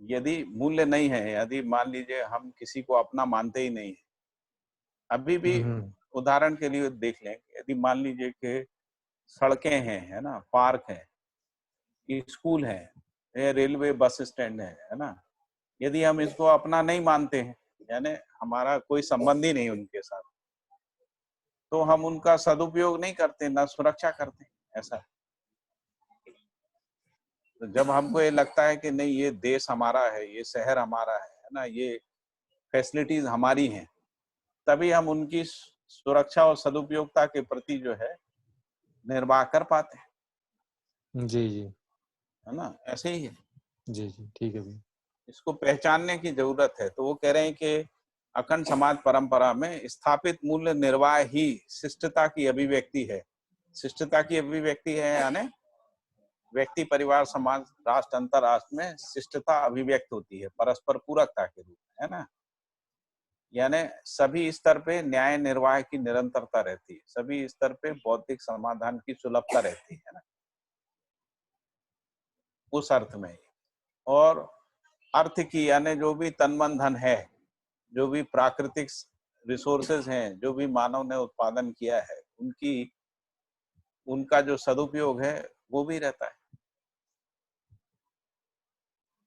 यदि मूल्य नहीं है, यदि मान लीजिए हम किसी को अपना मानते ही नहीं है, अभी भी उदाहरण के लिए देख लें, यदि मान लीजिए कि सड़कें हैं, है ना, पार्क है, स्कूल है, या रेलवे बस स्टैंड है ना, यदि हम इसको अपना नहीं मानते हैं, यानी हमारा कोई संबंध ही नहीं उनके साथ, तो हम उनका सदुपयोग नहीं करते, ना सुरक्षा करते, ऐसा है। तो जब हमको ये लगता है कि नहीं ये देश हमारा है, ये शहर हमारा है ना, ये फैसिलिटीज हमारी हैं, तभी हम उनकी सुरक्षा और सदुपयोगता के प्रति जो है निर्वाह कर पाते हैं। जी जी, है ना, ऐसे ही है। जी जी, ठीक है भैया। इसको पहचानने की जरूरत है। तो वो कह रहे हैं कि अखंड समाज परंपरा में स्थापित मूल्य निर्वाह ही शिष्टता की अभिव्यक्ति है। शिष्टता की अभिव्यक्ति है यानी व्यक्ति, परिवार, समाज, राष्ट्र, अंतरराष्ट्र में शिष्टता अभिव्यक्त होती है परस्पर पूरकता के रूप में, है ना। यानी सभी स्तर पे न्याय निर्वाह की निरंतरता रहती है, सभी स्तर पे बौद्धिक समाधान की सुलभता रहती है ना, उस अर्थ में। और अर्थ की यानी जो भी तन मन धन है, जो भी प्राकृतिक रिसोर्सेज हैं, जो भी मानव ने उत्पादन किया है, उनका जो सदुपयोग है वो भी रहता है।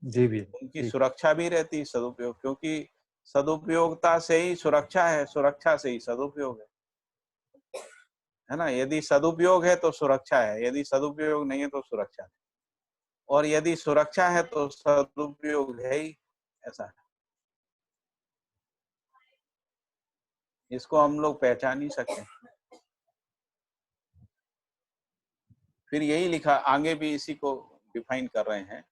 जी भी, उनकी सुरक्षा भी रहती है, सदुपयोग, क्योंकि सदुपयोगता से ही सुरक्षा है, सुरक्षा से ही सदुपयोग है ना। यदि सदुपयोग है तो सुरक्षा है, यदि सदुपयोग नहीं है तो सुरक्षा नहीं, और यदि सुरक्षा है तो सदुपयोग है ही, ऐसा है। इसको हम लोग पहचान ही सकते हैं। फिर यही लिखा, आगे भी इसी को डिफाइन कर रहे हैं।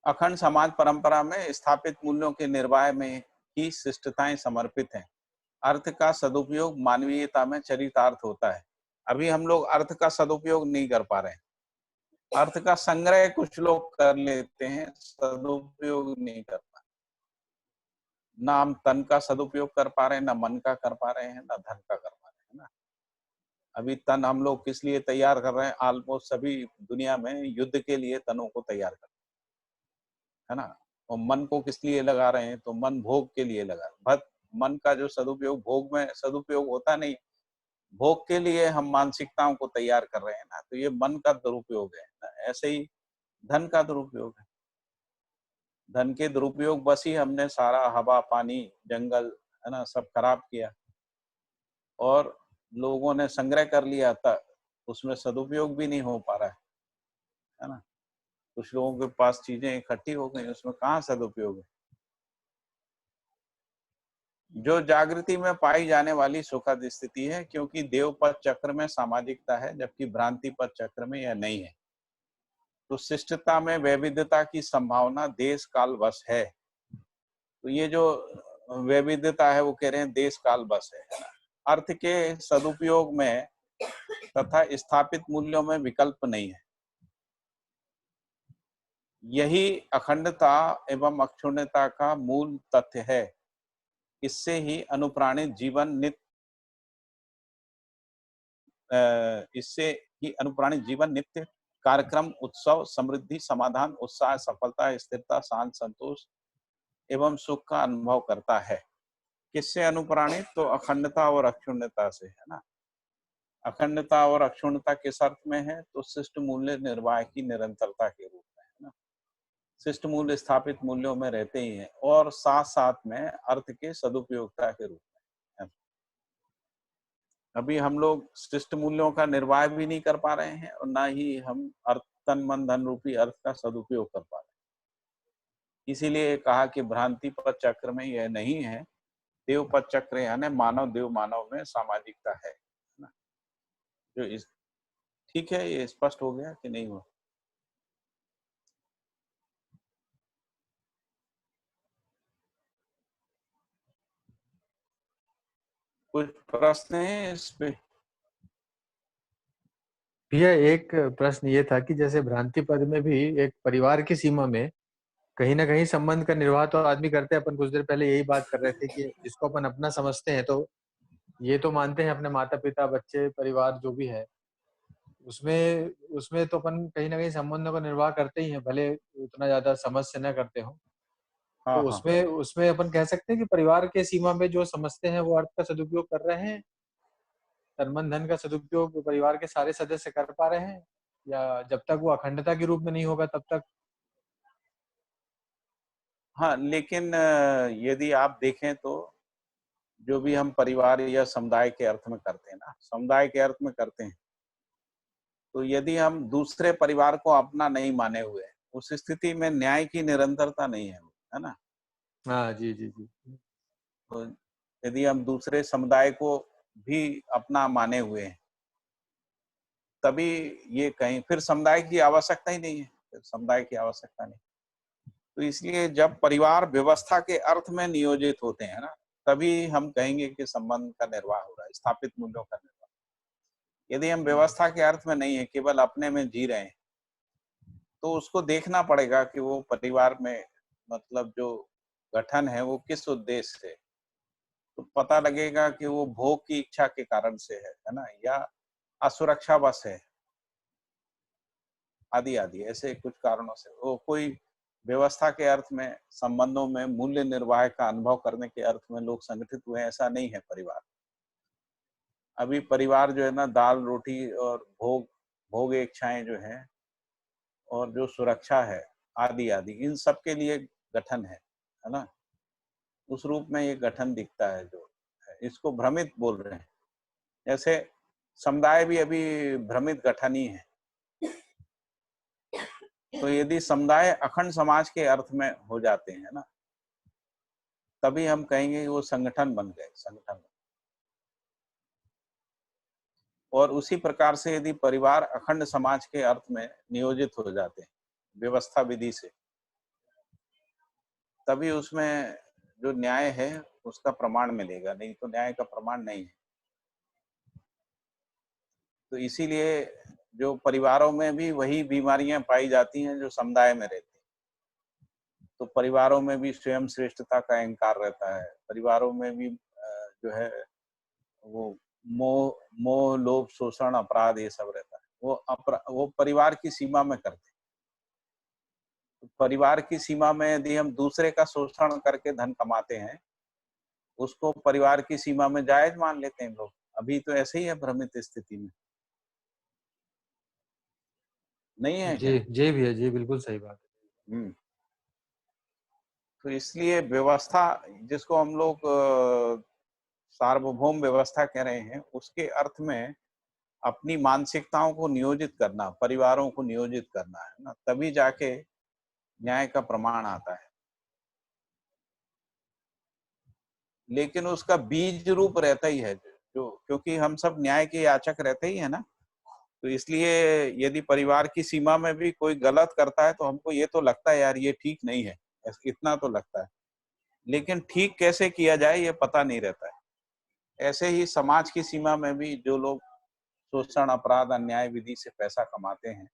अखंड समाज परंपरा में स्थापित मूल्यों के निर्वाह में ही शिष्टताएं समर्पित हैं। अर्थ का सदुपयोग मानवीयता में चरितार्थ होता है। अभी हम लोग अर्थ का सदुपयोग नहीं कर पा रहे हैं। अर्थ का संग्रह कुछ लोग कर लेते हैं, सदुपयोग नहीं कर पा रहे। ना हम तन का सदुपयोग कर पा रहे हैं, ना मन का कर पा रहे हैं, ना धन का कर पा रहे हैं ना। अभी तन हम लोग किस लिए तैयार कर रहे हैं? ऑलमोस्ट सभी दुनिया में युद्ध के लिए तनों को तैयार कर, है ना। और मन को किस लिए लगा रहे हैं? तो मन भोग के लिए लगा, बट मन का जो सदुपयोग, भोग में सदुपयोग होता नहीं, भोग के लिए हम मानसिकताओं को तैयार कर रहे हैं ना, तो ये मन का दुरुपयोग है ना। ऐसे ही धन का दुरुपयोग है। धन के दुरुपयोग बस ही हमने सारा हवा, पानी, जंगल, है ना, सब खराब किया, और लोगों ने संग्रह कर लिया था, उसमें सदुपयोग भी नहीं हो पा रहा है ना। कुछ लोगों के पास चीजें इकट्ठी हो गई, उसमें कहाँ सदुपयोग है। जो जागृति में पाई जाने वाली सुखद स्थिति है, क्योंकि देवपद चक्र में सामाजिकता है, जबकि भ्रांति पद चक्र में यह नहीं है। तो शिष्टता में वैविध्यता की संभावना देश काल वश है। तो ये जो वैविध्यता है वो कह रहे हैं देश काल वश है ना। अर्थ के सदुपयोग में तथा स्थापित मूल्यों में विकल्प नहीं है। यही अखंडता एवं अक्षुण्णता का मूल तथ्य है। इससे ही अनुप्राणित जीवन नित्य कार्यक्रम, उत्सव, समृद्धि, समाधान, उत्साह, सफलता, स्थिरता, शांत, संतोष एवं सुख का अनुभव करता है। किससे अनुप्राणित? तो अखंडता और अक्षुण्णता से, है ना। अखंडता और अक्षुण्णता किस अर्थ में है? तो शिष्ट मूल्य निर्वाह की निरंतरता के रूप में, है ना। शिष्ट मूल्य स्थापित मूल्यों में रहते ही हैं और साथ साथ में अर्थ के सदुपयोगता के रूप में। अभी हम लोग शिष्ट मूल्यों का निर्वाह भी नहीं कर पा रहे हैं और ना ही हम अर्थ तन मन धन रूपी अर्थ का सदुपयोग कर पा रहे हैं। इसीलिए कहा कि भ्रांति पद चक्र में यह नहीं है, देव पद चक्र यानी मानव देव मानव में सामाजिकता है ना। जो इस ठीक है, ये स्पष्ट हो गया कि नहीं हुआ? कुछ प्रश्न है इस पे? भैया एक प्रश्न ये था कि जैसे भ्रांति पद में भी एक परिवार की सीमा में कहीं ना कहीं संबंध का निर्वाह तो आदमी करते हैं। अपन कुछ देर पहले यही बात कर रहे थे कि जिसको अपन अपना समझते हैं तो ये तो मानते हैं अपने माता पिता बच्चे परिवार जो भी है उसमें उसमें तो अपन कहीं ना कहीं संबंधों का निर्वाह करते ही हैं, भले उतना ज्यादा समझ से न करते हो। हाँ तो हाँ उसमें उसमें अपन कह सकते हैं कि परिवार के सीमा में जो समझते हैं वो अर्थ का सदुपयोग कर रहे हैं, तन मन धन का सदुपयोग परिवार के सारे सदस्य कर पा रहे हैं, या जब तक वो अखंडता के रूप में नहीं होगा तब तक? हाँ, लेकिन यदि आप देखें तो जो भी हम परिवार या समुदाय के अर्थ में करते हैं ना, समुदाय के अर्थ में करते हैं, तो यदि हम दूसरे परिवार को अपना नहीं माने हुए हैं, उस स्थिति में न्याय की निरंतरता नहीं है ना। हाँ जी जी जी। तो यदि हम दूसरे समुदाय को भी अपना माने हुए हैं, तभी ये कहीं फिर समुदाय की आवश्यकता ही नहीं है, फिर समुदाय की आवश्यकता नहीं। तो इसलिए जब परिवार व्यवस्था के अर्थ में नियोजित होते हैं ना, तभी हम कहेंगे कि संबंध का निर्वाह हो रहा है, स्थापित मूल्यों का निर्वाह। यदि हम व्यवस्था के अर्थ में नहीं है, केवल अपने में जी रहे हैं, तो उसको देखना पड़ेगा कि वो परिवार में मतलब जो गठन है वो किस उद्देश्य से, तो पता लगेगा कि वो भोग की इच्छा के कारण से है ना, या असुरक्षावश है, आदि आदि ऐसे कुछ कारणों से वो कोई व्यवस्था के अर्थ में संबंधों में मूल्य निर्वाह का अनुभव करने के अर्थ में लोग संगठित हुए, ऐसा नहीं है परिवार। अभी परिवार जो है ना, दाल रोटी और भोग भोग इच्छाएं जो है और जो सुरक्षा है आदि आदि, इन सब के लिए गठन है ना। उस रूप में ये गठन दिखता है जो है, इसको भ्रमित बोल रहे हैं। जैसे समुदाय भी अभी भ्रमित गठन ही है। तो यदि समुदाय अखंड समाज के अर्थ में हो जाते हैं ना, तभी हम कहेंगे कि वो संगठन बन गए, संगठन। और उसी प्रकार से यदि परिवार अखंड समाज के अर्थ में नियोजित हो जाते हैं व्यवस्था विधि से, तभी उसमें जो न्याय है उसका प्रमाण मिलेगा, नहीं तो न्याय का प्रमाण नहीं है। तो इसीलिए जो परिवारों में भी वही बीमारियां पाई जाती हैं जो समुदाय में रहती हैं। तो परिवारों में भी स्वयं श्रेष्ठता का अहंकार रहता है, परिवारों में भी जो है वो मोह लोभ शोषण अपराध ये सब रहता है। वो परिवार की सीमा में करते हैं। तो परिवार की सीमा में यदि हम दूसरे का शोषण करके धन कमाते हैं, उसको परिवार की सीमा में जायज मान लेते हैं लोग। अभी तो ऐसे ही है भ्रमित स्थिति में, नहीं है क्या? जी भैया जी, बिल्कुल सही बात है। तो इसलिए व्यवस्था जिसको हम लोग सार्वभौम व्यवस्था कह रहे हैं, उसके अर्थ में अपनी मानसिकताओं को नियोजित करना, परिवारों को नियोजित करना है ना, तभी जाके न्याय का प्रमाण आता है। लेकिन उसका बीज रूप रहता ही है जो, क्योंकि हम सब न्याय के याचक रहते ही है ना। तो इसलिए यदि परिवार की सीमा में भी कोई गलत करता है तो हमको ये तो लगता है यार ये ठीक नहीं है, इतना तो लगता है, लेकिन ठीक कैसे किया जाए ये पता नहीं रहता है। ऐसे ही समाज की सीमा में भी जो लोग शोषण अपराध अन्याय विधि से पैसा कमाते हैं,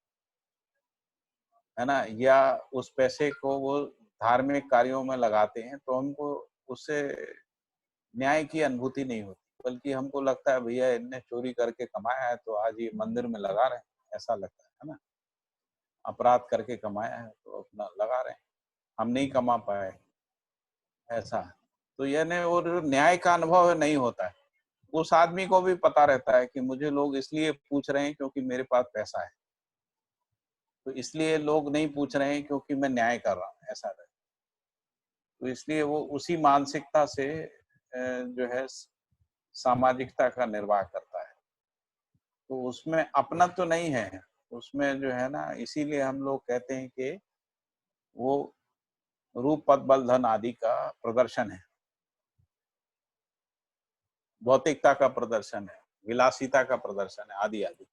है ना, या उस पैसे को वो धार्मिक कार्यों में लगाते हैं, तो हमको उससे न्याय की अनुभूति नहीं होती, बल्कि हमको लगता है भैया इनने चोरी करके कमाया है तो आज ये मंदिर में लगा रहे हैं, ऐसा लगता है ना। अपराध करके कमाया है तो अपना लगा रहे हैं, हम नहीं कमा पाए, ऐसा। तो यानी और न्याय का अनुभव नहीं होता है। उस आदमी को भी पता रहता है कि मुझे लोग इसलिए पूछ रहे हैं क्योंकि मेरे पास पैसा है, तो इसलिए लोग नहीं पूछ रहे हैं क्योंकि मैं न्याय कर रहा हूँ, ऐसा है। तो इसलिए वो उसी मानसिकता से जो है सामाजिकता का निर्वाह करता है। तो उसमें अपना तो नहीं है, उसमें जो है ना, इसीलिए हम लोग कहते हैं कि वो रूप पद बल धन आदि का प्रदर्शन है, भौतिकता का प्रदर्शन है, विलासिता का प्रदर्शन है, आदि आदि।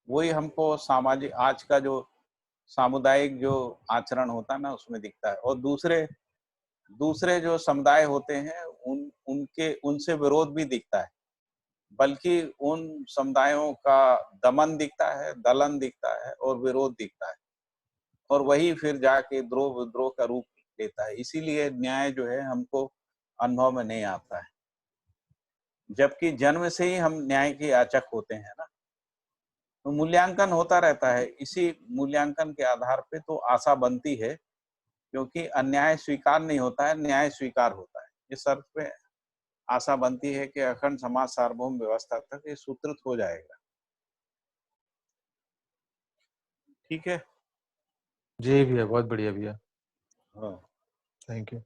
वही हमको सामाजिक आज का जो सामुदायिक जो आचरण होता है ना, उसमें दिखता है। और दूसरे दूसरे जो समुदाय होते हैं उनके उनसे विरोध भी दिखता है, बल्कि उन समुदायों का दमन दिखता है, दलन दिखता है और विरोध दिखता है, और वही फिर जाके द्रोह विद्रोह का रूप लेता है। इसीलिए न्याय जो है हमको अनुभव में नहीं आता है, जबकि जन्म से ही हम न्याय के याचक होते हैं ना। तो मूल्यांकन होता रहता है, इसी मूल्यांकन के आधार पे तो आशा बनती है, क्योंकि अन्याय स्वीकार नहीं होता है, न्याय स्वीकार होता है। इस शर्त पे आशा बनती है कि अखंड समाज सार्वभौम व्यवस्था तक ये सूत्रित हो जाएगा। ठीक है जी भैया, बहुत बढ़िया भैया, हाँ। Thank you.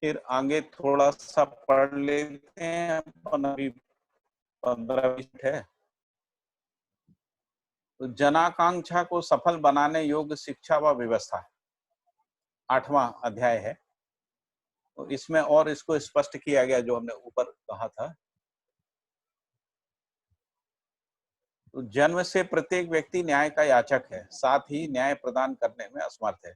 फिर आगे थोड़ा सा पढ़ लेते हैं अपन, अभी 15 मिनट है। तो जनाकांक्षा को सफल बनाने योग्य शिक्षा व व्यवस्था 8वां अध्याय है। तो इसमें और इसको स्पष्ट किया गया जो हमने ऊपर कहा था। तो जन्म से प्रत्येक व्यक्ति न्याय का याचक है, साथ ही न्याय प्रदान करने में असमर्थ है।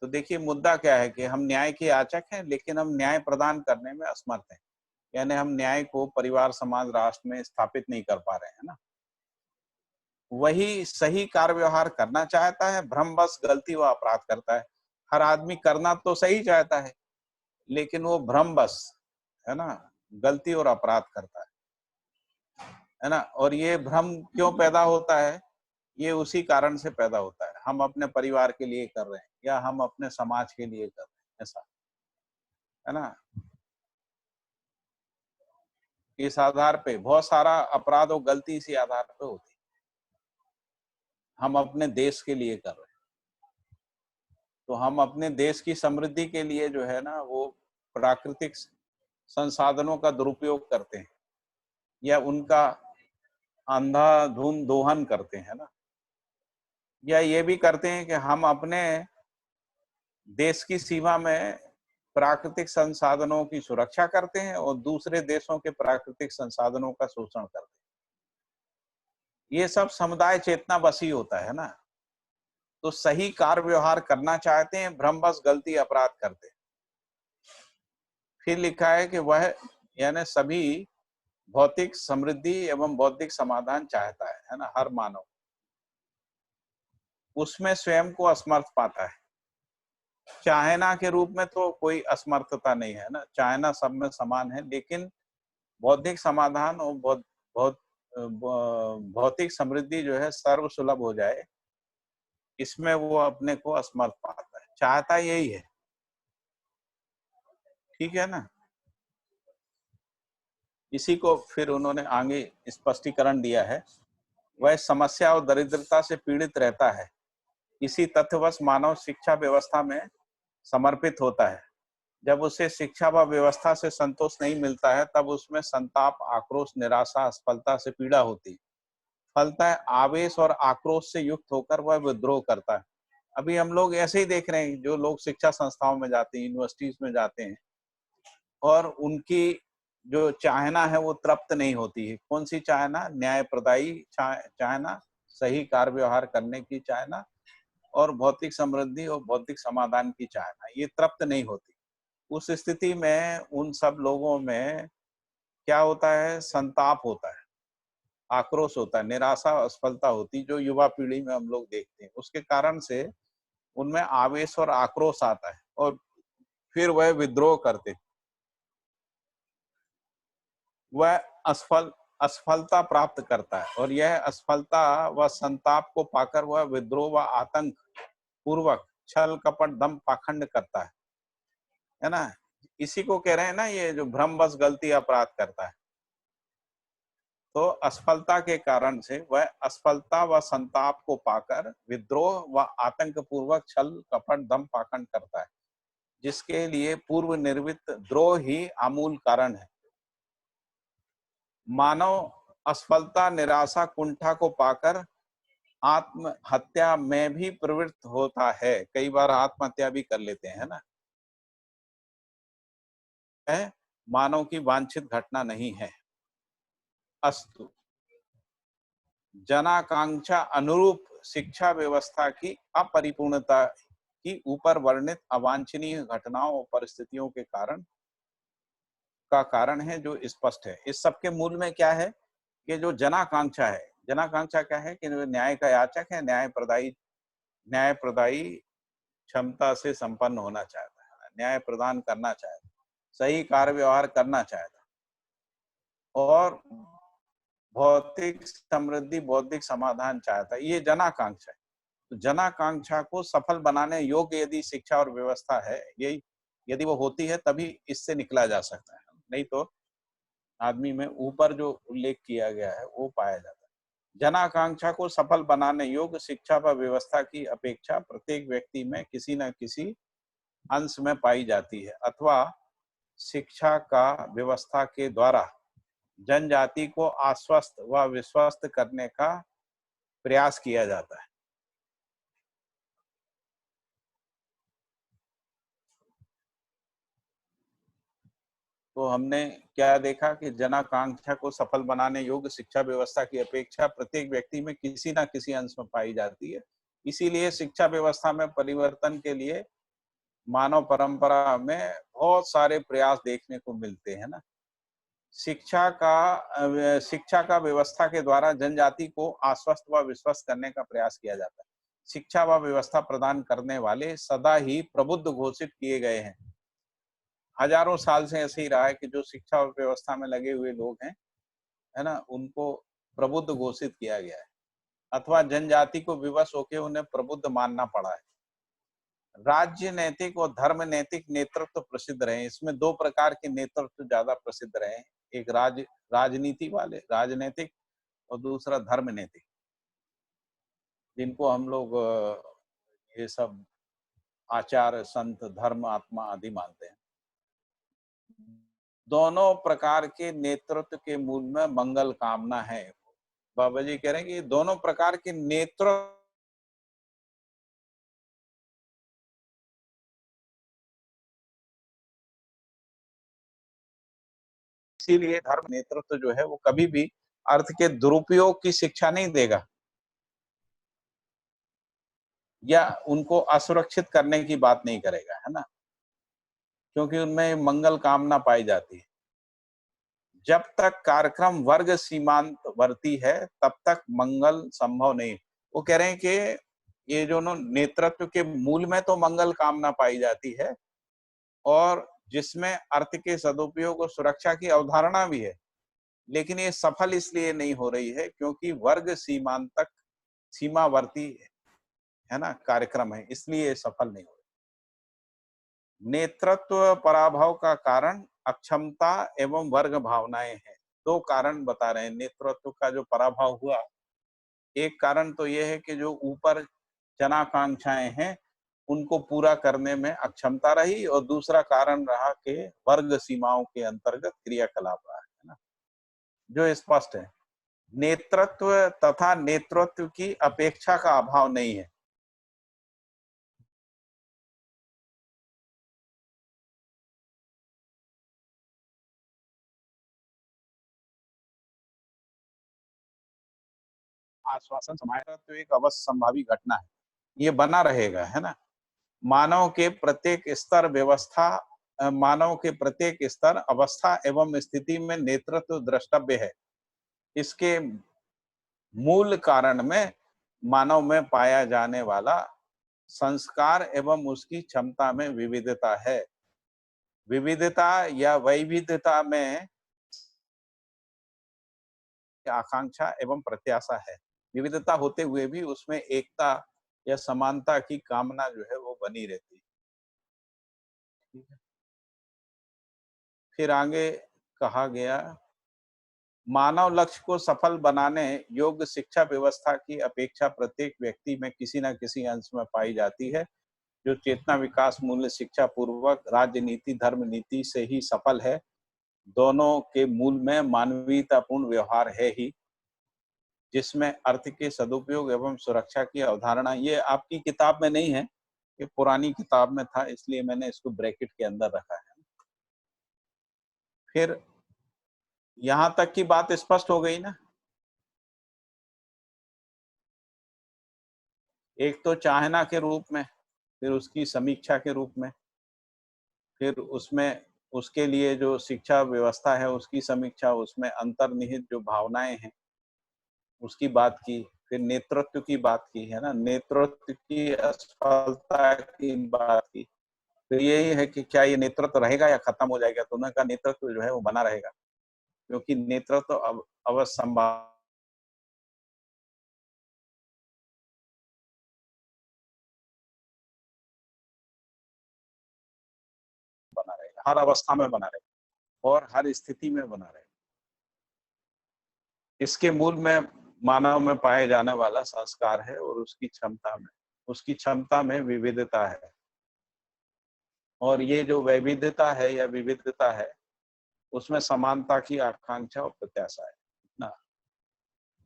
तो देखिए मुद्दा क्या है कि हम न्याय के याचक हैं, लेकिन हम न्याय प्रदान करने में असमर्थ हैं। यानी हम न्याय को परिवार समाज राष्ट्र में स्थापित नहीं कर पा रहे हैं ना। वही सही कार्य व्यवहार करना चाहता है, भ्रमवश गलती व अपराध करता है। हर आदमी करना तो सही चाहता है, लेकिन वो भ्रमवश है ना, गलती और अपराध करता है ना। और ये भ्रम क्यों पैदा होता है? ये उसी कारण से पैदा होता है, हम अपने परिवार के लिए कर रहे हैं या हम अपने समाज के लिए कर रहे हैं, ऐसा है ना। इस आधार पे बहुत सारा अपराध और गलती इसी आधार पे होती है, हम अपने देश के लिए कर रहे हैं। तो हम अपने देश की समृद्धि के लिए जो है ना, वो प्राकृतिक संसाधनों का दुरुपयोग करते हैं या उनका अंधाधुंध दोहन करते हैं ना, या ये भी करते हैं कि हम अपने देश की सीमा में प्राकृतिक संसाधनों की सुरक्षा करते हैं और दूसरे देशों के प्राकृतिक संसाधनों का शोषण करते हैं। ये सब समुदाय चेतना बसी होता है ना। तो सही कार्य व्यवहार करना चाहते हैं, भ्रमवश गलती अपराध करते हैं। फिर लिखा है कि वह यानी सभी भौतिक समृद्धि एवं बौद्धिक समाधान चाहता है ना, हर मानव उसमें स्वयं को असमर्थ पाता है। चाहना के रूप में तो कोई असमर्थता नहीं है ना, चाहना सब में समान है, लेकिन बौद्धिक समाधान और भौतिक समृद्धि जो है सर्व सुलभ हो जाए, इसमें वो अपने को असमर्थ पाता है, चाहता यही है। ठीक है ना। इसी को फिर उन्होंने आगे स्पष्टीकरण दिया है। वह समस्या और दरिद्रता से पीड़ित रहता है, इसी तथ्यवश मानव शिक्षा व्यवस्था में समर्पित होता है। जब उसे शिक्षा व व्यवस्था से संतोष नहीं मिलता है, तब उसमें संताप, आक्रोश, निराशा, असफलता से पीड़ा होती है। फलतः आवेश और आक्रोश से युक्त होकर वह विद्रोह करता है। अभी हम लोग ऐसे ही देख रहे हैं, जो लोग शिक्षा संस्थाओं में जाते हैं, यूनिवर्सिटीज में जाते हैं, और उनकी जो चाहना है वो तृप्त नहीं होती है। कौन सी चाहना? न्यायप्रदायी चाहना, सही कार्य व्यवहार करने की चाहना और भौतिक समृद्धि और भौतिक समाधान की चाहना, ये तृप्त नहीं होती। उस स्थिति में उन सब लोगों में क्या होता है? संताप होता है, आक्रोश होता है, निराशा, असफलता होती, जो युवा पीढ़ी में हम लोग देखते हैं। उसके कारण से उनमें आवेश और आक्रोश आता है और फिर वह विद्रोह करते, वह असफलता प्राप्त करता है, और यह असफलता व संताप को पाकर वह विद्रोह व आतंक पूर्वक छल कपट दम पाखंड करता है ना। इसी को कह रहे हैं ना, ये जो भ्रमवश गलती अपराध करता है। तो असफलता के कारण से वह असफलता व संताप को पाकर विद्रोह व आतंक पूर्वक छल कपट दम पाखंड करता है, जिसके लिए पूर्व निर्मित द्रोह ही आमूल कारण है। मानव असफलता निराशा कुंठा को पाकर आत्महत्या में भी प्रवृत्त होता है, कई बार आत्महत्या भी कर लेते हैं ना। मानव की वांछित घटना नहीं है। अस्तु। जनाकांक्षा अनुरूप शिक्षा व्यवस्था की अपरिपूर्णता की ऊपर वर्णित अवांछनीय घटनाओं और परिस्थितियों के कारण है जो स्पष्ट है। इस सब के मूल में क्या है कि जो जनाकांक्षा है, जनाकांक्षा क्या है कि जो न्याय का याचक है, न्याय प्रदायी क्षमता से संपन्न होना चाहता है, न्याय प्रदान करना चाहता है, सही कार्य व्यवहार करना चाहता है और भौतिक समृद्धि बौद्धिक समाधान चाहता है, ये जनाकांक्षा है। तो जनाकांक्षा को सफल बनाने योग्य यदि शिक्षा और व्यवस्था है, यही यदि वो होती है तभी इससे निकला जा सकता है, नहीं तो आदमी में ऊपर जो उल्लेख किया गया है वो पाया जाता है। जनाकांक्षा को सफल बनाने योग्य शिक्षा व व्यवस्था की अपेक्षा प्रत्येक व्यक्ति में किसी न किसी अंश में पाई जाती है अथवा शिक्षा का व्यवस्था के द्वारा जनजाति को आश्वस्त व विश्वस्त करने का प्रयास किया जाता है। तो हमने क्या देखा कि जनाकांक्षा को सफल बनाने योग्य शिक्षा व्यवस्था की अपेक्षा प्रत्येक व्यक्ति में किसी न किसी अंश में पाई जाती है। इसीलिए शिक्षा व्यवस्था में परिवर्तन के लिए मानव परंपरा में बहुत सारे प्रयास देखने को मिलते हैं ना। शिक्षा का व्यवस्था के द्वारा जनजाति को आश्वस्त व विश्वस्त करने का प्रयास किया जाता है। शिक्षा व व्यवस्था प्रदान करने वाले सदा ही प्रबुद्ध घोषित किए गए हैं। हजारों साल से ऐसे ही रहा है कि जो शिक्षा व्यवस्था में लगे हुए लोग हैं, है ना, उनको प्रबुद्ध घोषित किया गया है अथवा जनजाति को विवश होकर उन्हें प्रबुद्ध मानना पड़ा है। राज्य नैतिक और धर्म नैतिक नेतृत्व प्रसिद्ध रहे। इसमें दो प्रकार के नेतृत्व ज्यादा प्रसिद्ध रहे, एक राजनीति वाले राजनैतिक और दूसरा धर्म नैतिक, जिनको हम लोग ये सब आचार्य संत धर्म आत्मा आदि मानते हैं। दोनों प्रकार के नेतृत्व के मूल में मंगल कामना है। बाबा जी कह रहे हैं कि दोनों प्रकार के नेतृत्व इसीलिए धर्म नेतृत्व जो है वो कभी भी अर्थ के दुरुपयोग की शिक्षा नहीं देगा या उनको असुरक्षित करने की बात नहीं करेगा, है ना, क्योंकि उनमें मंगल कामना पाई जाती है। जब तक कार्यक्रम वर्ग सीमांतवर्ती है तब तक मंगल संभव नहीं। वो कह रहे हैं कि ये जो नेतृत्व के मूल में तो मंगल कामना पाई जाती है और जिसमें अर्थ के सदुपयोग और सुरक्षा की अवधारणा भी है, लेकिन ये सफल इसलिए नहीं हो रही है क्योंकि वर्ग सीमावर्ती है ना कार्यक्रम है, इसलिए सफल नहीं हो रही। नेतृत्व पराभव का कारण अक्षमता एवं वर्ग भावनाएं हैं। दो कारण बता रहे हैं नेतृत्व का जो पराभव हुआ। एक कारण तो यह है कि जो ऊपर जनाकांक्षाएं हैं उनको पूरा करने में अक्षमता रही और दूसरा कारण रहा कि वर्ग सीमाओं के अंतर्गत क्रियाकलाप रहा है ना, जो स्पष्ट है। नेतृत्व तथा नेतृत्व की अपेक्षा का अभाव नहीं है। आश्वासन समाया तो एक अवश्य संभावी घटना है, ये बना रहेगा, है ना। मानव के प्रत्येक स्तर अवस्था एवं स्थिति में नेतृत्व द्रष्टव्य है। इसके मूल कारण में मानव में पाया जाने वाला संस्कार एवं उसकी क्षमता में विविधता है। विविधता या वैविध्यता में आकांक्षा एवं प्रत्याशा है। विविधता होते हुए भी उसमें एकता या समानता की कामना जो है वो बनी रहती है। ठीक है। फिर आगे कहा गया मानव लक्ष्य को सफल बनाने योग्य शिक्षा व्यवस्था की अपेक्षा प्रत्येक व्यक्ति में किसी न किसी अंश में पाई जाती है, जो चेतना विकास मूल्य शिक्षा पूर्वक राजनीति धर्म नीति से ही सफल है। दोनों के मूल में मानवीयतापूर्ण व्यवहार है ही, जिसमें अर्थ के सदुपयोग एवं सुरक्षा की अवधारणा, ये आपकी किताब में नहीं है, ये पुरानी किताब में था, इसलिए मैंने इसको ब्रैकेट के अंदर रखा है। फिर यहां तक की बात स्पष्ट हो गई ना। एक तो चाहना के रूप में, फिर उसकी समीक्षा के रूप में, फिर उसमें उसके लिए जो शिक्षा व्यवस्था है उसकी समीक्षा, उसमें अंतर्निहित जो भावनाएं हैं उसकी बात की, फिर नेतृत्व की बात की, है ना, नेतृत्व की असफलता की बात की। फिर यही है कि क्या ये नेतृत्व रहेगा या खत्म हो जाएगा। तो उन्होंने कहा नेतृत्व जो है वो बना रहेगा, क्योंकि नेतृत्व अवश्य संभाल बना रहेगा, हर अवस्था में बना रहेगा और हर स्थिति में बना रहेगा। इसके मूल में मानव में पाए जाने वाला संस्कार है और उसकी क्षमता में विविधता है। और ये जो वैविध्यता है या विविधता है उसमें समानता की आकांक्षा और प्रत्याशा है।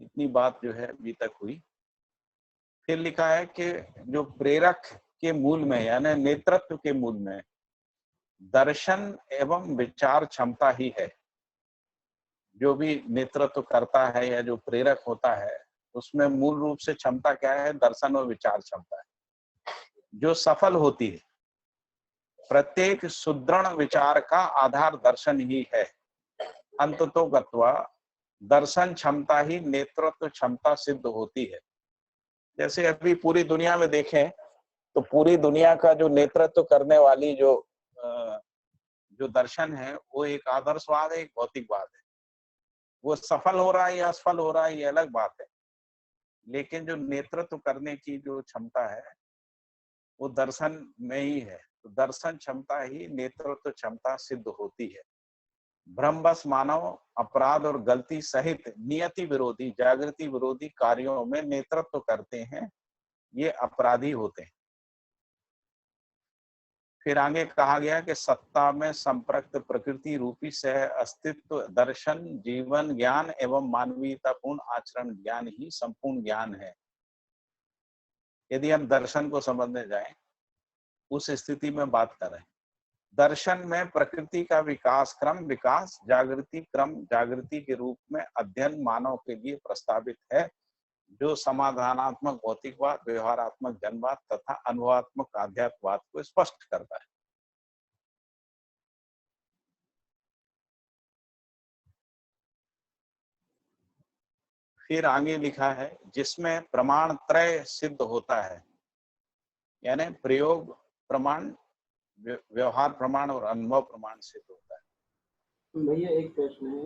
इतनी बात जो है अभी तक हुई। फिर लिखा है कि जो प्रेरक के मूल में यानी नेतृत्व के मूल में दर्शन एवं विचार क्षमता ही है। जो भी नेतृत्व करता है या जो प्रेरक होता है उसमें मूल रूप से क्षमता क्या है? दर्शन और विचार क्षमता है, जो सफल होती है। प्रत्येक सुदृढ़ विचार का आधार दर्शन ही है। अंततो गत्वा दर्शन क्षमता ही नेतृत्व क्षमता सिद्ध होती है। जैसे अभी पूरी दुनिया में देखें तो पूरी दुनिया का जो नेतृत्व करने वाली जो दर्शन है वो एक आदर्शवाद है, एक भौतिकवाद है। वो सफल हो रहा है या असफल हो रहा है ये अलग बात है, लेकिन जो नेतृत्व करने की जो क्षमता है वो दर्शन में ही है। तो दर्शन क्षमता ही नेतृत्व क्षमता सिद्ध होती है। भ्रमवश मानव अपराध और गलती सहित नियति विरोधी जागृति विरोधी कार्यों में नेतृत्व करते हैं, ये अपराधी होते हैं। फिर आगे कहा गया कि सत्ता में संप्रक्त प्रकृति रूपी सह अस्तित्व दर्शन जीवन ज्ञान एवं मानवीयतापूर्ण आचरण ज्ञान ही संपूर्ण ज्ञान है। यदि हम दर्शन को समझने जाएं, उस स्थिति में बात कर रहे हैं। दर्शन में प्रकृति का विकास क्रम विकास जागृति क्रम जागृति के रूप में अध्ययन मानव के लिए प्रस्तावित है, जो समाधानात्मक भौतिकवाद व्यवहारात्मक जनवाद तथा अनुभवात्मक आध्यात्मवाद को स्पष्ट करता है। फिर आगे लिखा है जिसमें प्रमाण त्रय सिद्ध होता है, यानी प्रयोग प्रमाण व्यवहार प्रमाण और अनुभव प्रमाण सिद्ध होता है। भैया एक प्रश्न है,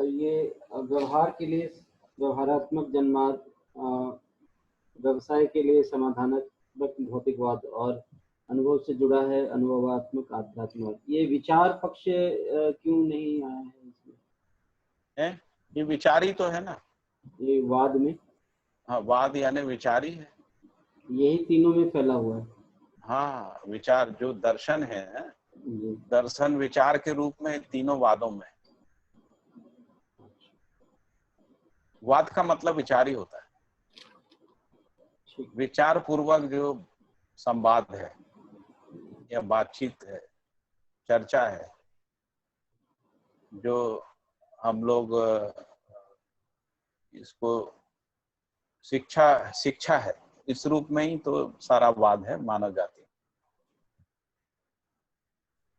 ये व्यवहार के लिए व्यवहारात्मक जनवाद, व्यवसाय के लिए समाधानात्मक भौतिकवाद और अनुभव से जुड़ा है अनुभवात्मक आध्यात्मवाद। ये विचार पक्ष क्यों नहीं आया है इसमें? ये विचार ही तो है ना, ये वाद में। हाँ, वाद यानी विचार ही है, यही तीनों में फैला हुआ है। हाँ, विचार जो दर्शन है, दर्शन विचार के रूप में तीनों वादों में। वाद का मतलब विचार ही होता है। विचार पूर्वक जो संवाद है या बातचीत है, चर्चा है, जो हम लोग इसको शिक्षा है, इस रूप में ही तो सारा वाद है मानव जाति।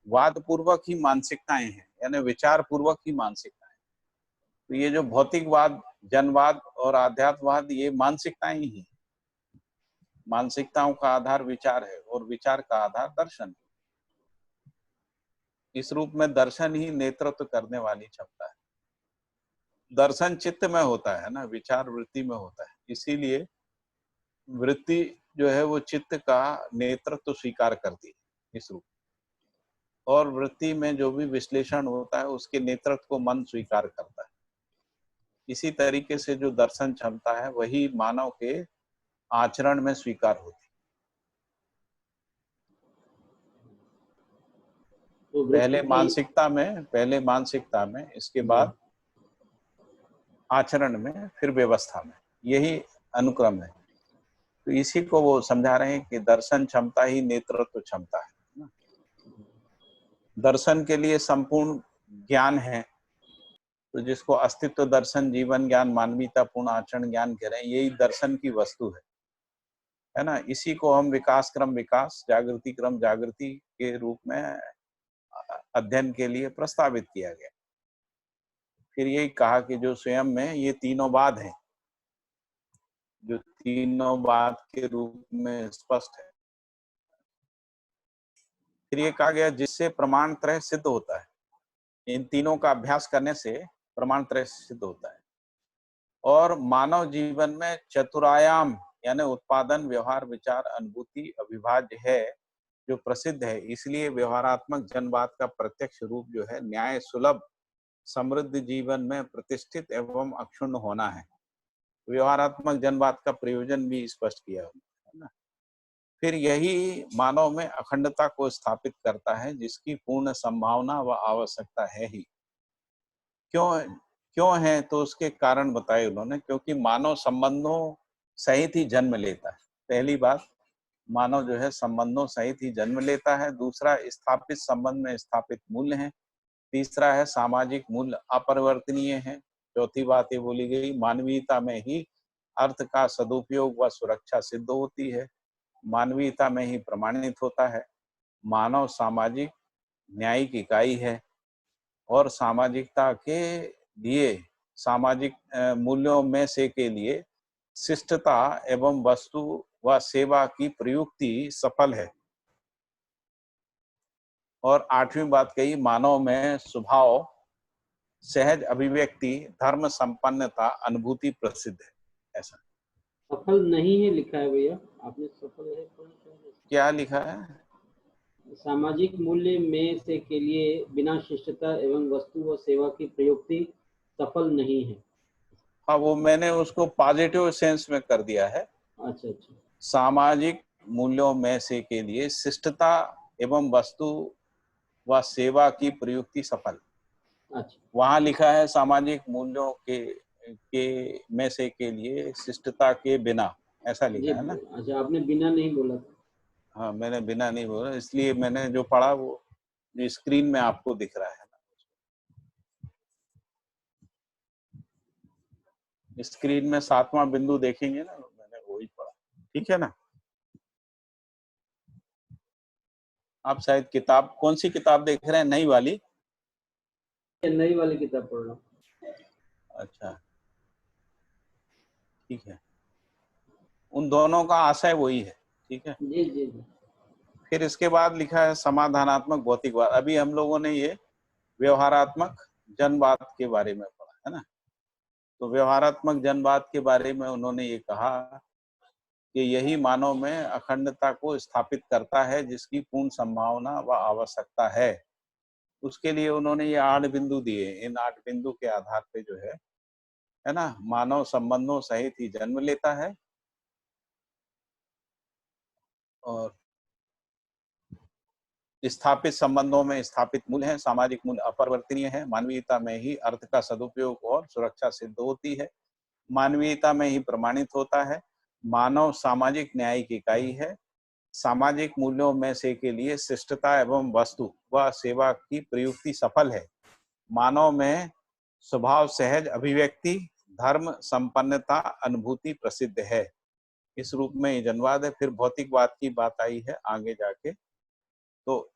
वाद पूर्वक ही मानसिकताएं हैं, यानी विचार पूर्वक ही मानसिकताएं। तो ये जो भौतिकवाद जनवाद और आध्यात्मवाद ये मानसिकताएं ही हैं। मानसिकताओं का आधार विचार है और विचार का आधार दर्शन है। इस रूप में दर्शन ही नेतृत्व करने वाली क्षमता है। दर्शन चित्त में होता है ना, विचार वृत्ति में होता है। इसीलिए वृत्ति जो है वो चित्त का नेतृत्व स्वीकार करती है इस रूप, और वृत्ति में जो भी विश्लेषण होता है उसके नेतृत्व को मन स्वीकार करता है। इसी तरीके से जो दर्शन क्षमता है वही मानव के आचरण में स्वीकार होती है। तो पहले बृहस्पति मानसिकता में इसके बाद आचरण में, फिर व्यवस्था में, यही अनुक्रम है। तो इसी को वो समझा रहे हैं कि दर्शन क्षमता ही नेतृत्व क्षमता है। दर्शन के लिए संपूर्ण ज्ञान है, तो जिसको अस्तित्व दर्शन, जीवन ज्ञान, मानवीयता पूर्ण आचरण ज्ञान कह रहे हैं, यही दर्शन की वस्तु है ना। इसी को हम विकास क्रम विकास, जागृति क्रम जागृति के रूप में अध्ययन के लिए प्रस्तावित किया गया। फिर यही कहा कि जो स्वयं में ये तीनों बाद हैं, जो तीनों बाद के रूप में स्पष्ट है। फिर ये कहा गया जिससे प्रमाण त्रय सिद्ध होता है। इन तीनों का अभ्यास करने से प्रमाण त्रय सिद्ध होता है। और मानव जीवन में चतुरायाम यानी उत्पादन, व्यवहार, विचार, अनुभूति, अविभाज्य है, जो प्रसिद्ध है। इसलिए व्यवहारात्मक जनवाद का प्रत्यक्ष रूप जो है न्याय सुलभ समृद्ध जीवन में प्रतिष्ठित एवं अक्षुण्ण होना है। व्यवहारात्मक जनवाद का प्रयोजन भी स्पष्ट किया है ना। फिर यही मानव में अखंडता को स्थापित करता है, जिसकी पूर्ण संभावना व आवश्यकता है ही। क्यों है, तो उसके कारण बताए उन्होंने। क्योंकि मानव संबंधों सहित ही जन्म लेता है। पहली बात, मानव जो है संबंधों सहित ही जन्म लेता है। दूसरा, स्थापित संबंध में स्थापित मूल्य है। तीसरा है सामाजिक मूल्य अपरिवर्तनीय है। चौथी बात ये बोली गई, मानवीयता में ही अर्थ का सदुपयोग व सुरक्षा सिद्ध होती है। मानवीयता में ही प्रमाणित होता है। मानव सामाजिक न्यायिक इकाई है और सामाजिकता के लिए, सामाजिक मूल्यों में से के लिए शिष्टता एवं वस्तु व सेवा की प्रयुक्ति सफल है। और आठवीं बात कही, मानव में स्वभाव, सहज अभिव्यक्ति, धर्म, संपन्नता, अनुभूति प्रसिद्ध है। ऐसा सफल नहीं है लिखा है भैया, आपने सफल है क्या लिखा है? सामाजिक मूल्य में से के लिए बिना शिष्टता एवं वस्तु व सेवा की प्रयुक्ति सफल नहीं है। हाँ, वो मैंने उसको पॉजिटिव सेंस में कर दिया है। अच्छा अच्छा। सामाजिक मूल्यों में से के लिए शिष्टता एवं वस्तु व सेवा की प्रयुक्ति सफल। अच्छा, वहां लिखा है सामाजिक मूल्यों के में से के लिए शिष्टता के बिना, ऐसा लिखा है ना। अच्छा, आपने बिना नहीं बोला था। हाँ, मैंने बिना नहीं बोला, इसलिए मैंने जो पढ़ा वो जो स्क्रीन में आपको दिख रहा है ना, स्क्रीन में 7वां बिंदु देखेंगे ना, मैंने वही पढ़ा। ठीक है ना। आप शायद किताब, कौन सी किताब देख रहे हैं? नई वाली? नई वाली किताब पढ़ रहा हूँ। अच्छा, ठीक है। उन दोनों का आशय वही है। ठीक है जी जी जी। फिर इसके बाद लिखा है समाधानात्मक भौतिकवाद। अभी हम लोगों ने ये व्यवहारात्मक जनवाद के बारे में पढ़ा है ना। तो व्यवहारात्मक जनवाद के बारे में उन्होंने ये कहा कि यही मानव में अखंडता को स्थापित करता है, जिसकी पूर्ण संभावना व आवश्यकता है। उसके लिए उन्होंने ये 8 बिंदु दिए। इन 8 बिंदु के आधार पे जो है ना, मानव संबंधों सहित ही जन्म लेता है और स्थापित संबंधों में स्थापित मूल्य है, सामाजिक मूल्य अपरिवर्तनीय है, मानवीयता में ही अर्थ का सदुपयोग और सुरक्षा सिद्ध होती है, मानवीयता में ही प्रमाणित होता है, मानव सामाजिक न्याय की इकाई है, सामाजिक मूल्यों में से के लिए शिष्टता एवं वस्तु व सेवा की प्रयुक्ति सफल है, मानव में स्वभाव सहज अभिव्यक्ति, धर्म, संपन्नता, अनुभूति प्रसिद्ध है। इस रूप में ये जनवाद है। फिर भौतिकवाद की बात आई है आगे जाके। तो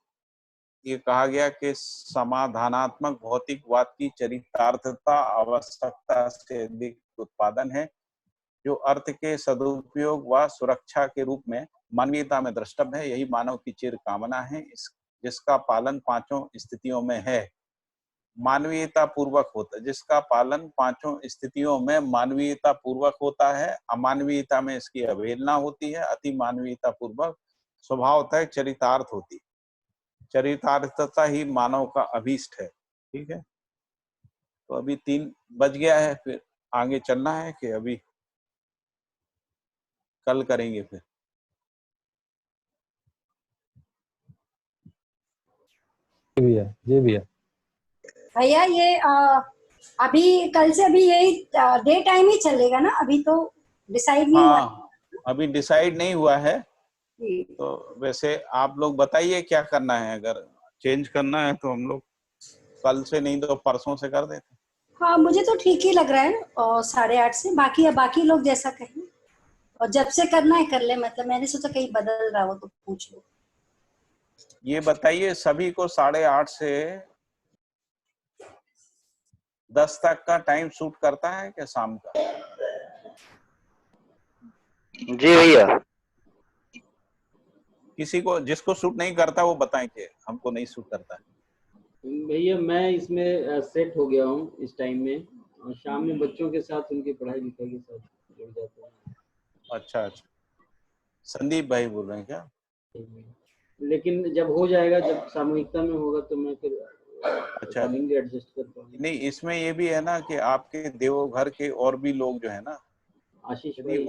ये कहा गया कि समाधानात्मक भौतिकवाद की चरितार्थता आवश्यकता से अधिक उत्पादन है, जो अर्थ के सदुपयोग व सुरक्षा के रूप में मानवीयता में द्रष्टव्य है। यही मानव की चिर कामना है, जिसका पालन 5 स्थितियों में है, मानवीयता पूर्वक होता है। जिसका पालन 5 स्थितियों में मानवीयता पूर्वक होता है, अमानवीयता में इसकी अवहेलना होती है, अति मानवीयता पूर्वक स्वभावतः चरितार्थ होती है। चरितार्थता ही मानव का अभीष्ट है। ठीक है, तो अभी 3 बज गया है। फिर आगे चलना है कि अभी कल करेंगे फिर? भैया जी भैया भैया ये अभी कल से अभी यही डे टाइम ही चलेगा ना? अभी तो डिसाइड नहीं हुआ। हाँ, अभी डिसाइड नहीं हुआ है। जी। तो वैसे आप लोग बताइए क्या करना है। अगर चेंज करना है तो हम लोग कल से नहीं तो परसों से कर देते। हाँ, मुझे तो ठीक ही लग रहा है और 8:30 से बाकी लोग जैसा कहें, और जब से करना है कर ले। मतलब मैंने सोचा कहीं बदल रहा हो तो पूछ लो। ये बताइए सभी को 8:30 से 10 तक का टाइम सूट करता है क्या शाम का? जी भैया। किसी को जिसको सूट नहीं करता वो बताएं कि हमको नहीं सूट करता है। भैया मैं इसमें सेट हो गया हूँ इस टाइम में, और शाम में बच्चों के साथ उनकी पढ़ाई लिखाई के साथ जुड़ जाता हूँ। अच्छा अच्छा, संदीप भाई बोल रहे हैं क्या? लेकिन जब हो जाएगा, जब सामूहिकता में होगा तो मैं फिर अच्छा, अकॉर्डिंगली एडजस्ट कर पाऊंगा। नहीं इसमें ये भी है ना कि आपके देवघर के और भी लोग जो है ना, आशीष यदि भाई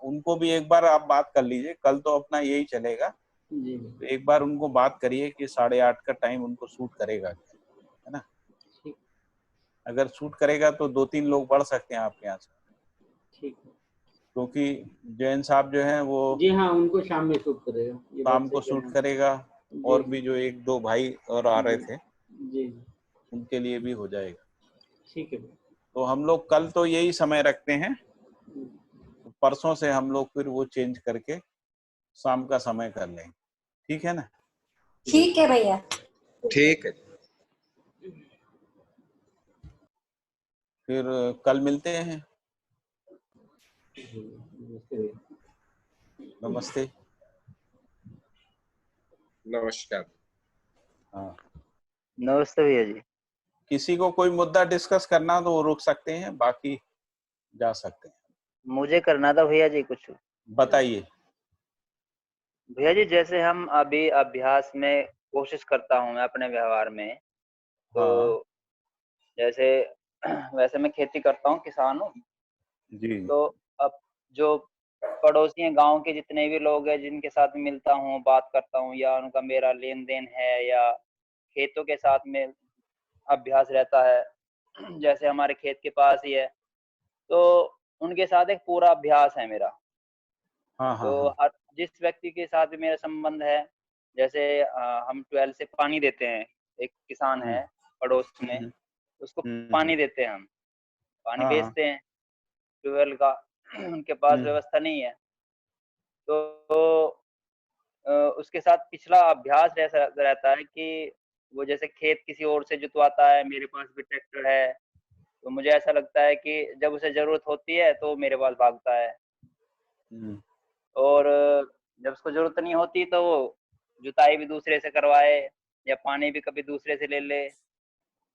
उनको भी एक बार आप बात कर लीजिए। कल तो अपना यही चलेगा, जी तो एक बार उनको बात करिए कि 8:30 का टाइम उनको सूट करेगा, है ना? ठीक अगर सूट करेगा तो 2-3 लोग बढ़ सकते हैं आपके यहाँ से, ठीक है। क्योंकि जैन साहब जो है वो जी हाँ, उनको शाम में शूट करेगा, ये बात शाम सही को कह रहे सूट हैं। करेगा। जी और भी जो 1-2 भाई और आ रहे थे जी उनके लिए भी हो जाएगा। ठीक है। तो हम लोग कल तो यही समय रखते हैं, परसों से हम लोग फिर वो चेंज करके शाम का समय कर लेंगे। ठीक है ना? ठीक है भैया। ठीक है। फिर कल मिलते हैं। नमस्ते। नमस्कार। हाँ, नमस्ते भैया जी। किसी को कोई मुद्दा डिस्कस करना तो वो रुक सकते हैं, बाकी जा सकते हैं। मुझे करना था भैया जी कुछ। बताइए। भैया जी जैसे हम अभी अभ्यास में कोशिश करता हूँ मैं अपने व्यवहार में, हाँ तो जैसे वैसे मैं खेती करता हूँ, किसान हूँ। जी। तो अब जो पड़ोसी हैं, गांव के जितने भी लोग हैं जिनके साथ मिलता हूँ, बात करता हूँ, या उनका मेरा लेन देन है, या खेतों के साथ में अभ्यास रहता है, जैसे हमारे खेत के पास ही है, तो उनके साथ एक पूरा अभ्यास है मेरा। हाँ हाँ तो हाँ। हर जिस व्यक्ति के साथ भी मेरा संबंध है, जैसे हम ट्वेल्व से पानी देते हैं, एक किसान हम्म है पड़ोस में, हम्म उसको हम्म, पानी देते हैं हम, पानी हाँ हाँ। बेचते हैं ट्यूबवेल का। उनके पास हम्म व्यवस्था नहीं है, तो उसके साथ पिछला अभ्यास ऐसा रहता है कि वो जैसे खेत किसी और से जुतवाता है, मेरे पास भी ट्रैक्टर है, तो मुझे ऐसा लगता है कि जब उसे ज़रूरत होती है तो मेरे पास भागता है, हम्म और जब उसको ज़रूरत नहीं होती तो वो जुताई भी दूसरे से करवाए, या पानी भी कभी दूसरे से ले ले।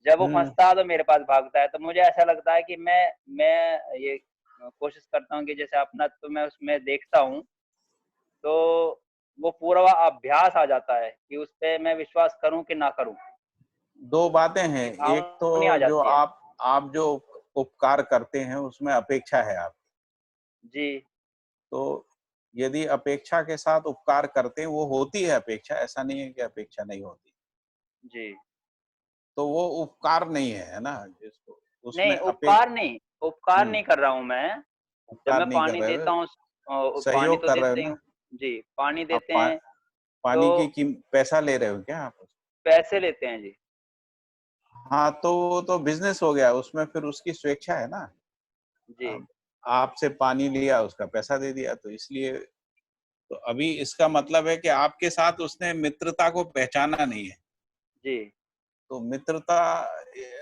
जब वो हम्म, फँसता है तो मेरे पास भागता है। तो मुझे ऐसा लगता है कि मैं ये कोशिश करता हूँ कि जैसे अपना तो मैं उसमें देखता हूँ, तो वो पूरा अभ्यास आ जाता है कि उसपे मैं विश्वास करूँ कि ना करूँ। दो बातें हैं। एक एक तो भावना आ जो जाती है। आप जो उपकार करते हैं उसमें अपेक्षा है आप, जी, तो यदि अपेक्षा के साथ उपकार करते हैं, वो होती है अपेक्षा, ऐसा नहीं है कि अपेक्षा नहीं होती, जी। तो वो उपकार नहीं है ना जिसको नहीं, उसमें उपकार नहीं कर रहा हूँ मैं। जब उपकार मैं नहीं कर पानी रहे देता हो, हूँ, पानी सहयोग तो कर रहे हो देते ही ना। हूँ। जी, पानी आप देते हैं पानी की तो पैसा ले रहे हो क्या आप? पैसे लेते हैं जी। हाँ, तो वो तो बिजनेस हो गया, उसमें फिर उसकी स्वेच्छा है ना। जी, अब आपसे पानी लिया, उसका पैसा दे दिया, तो इसलिए तो अभी इसका मतलब है कि आपके साथ उसने मित्रता को पहचाना नहीं है। जी, तो मित्रता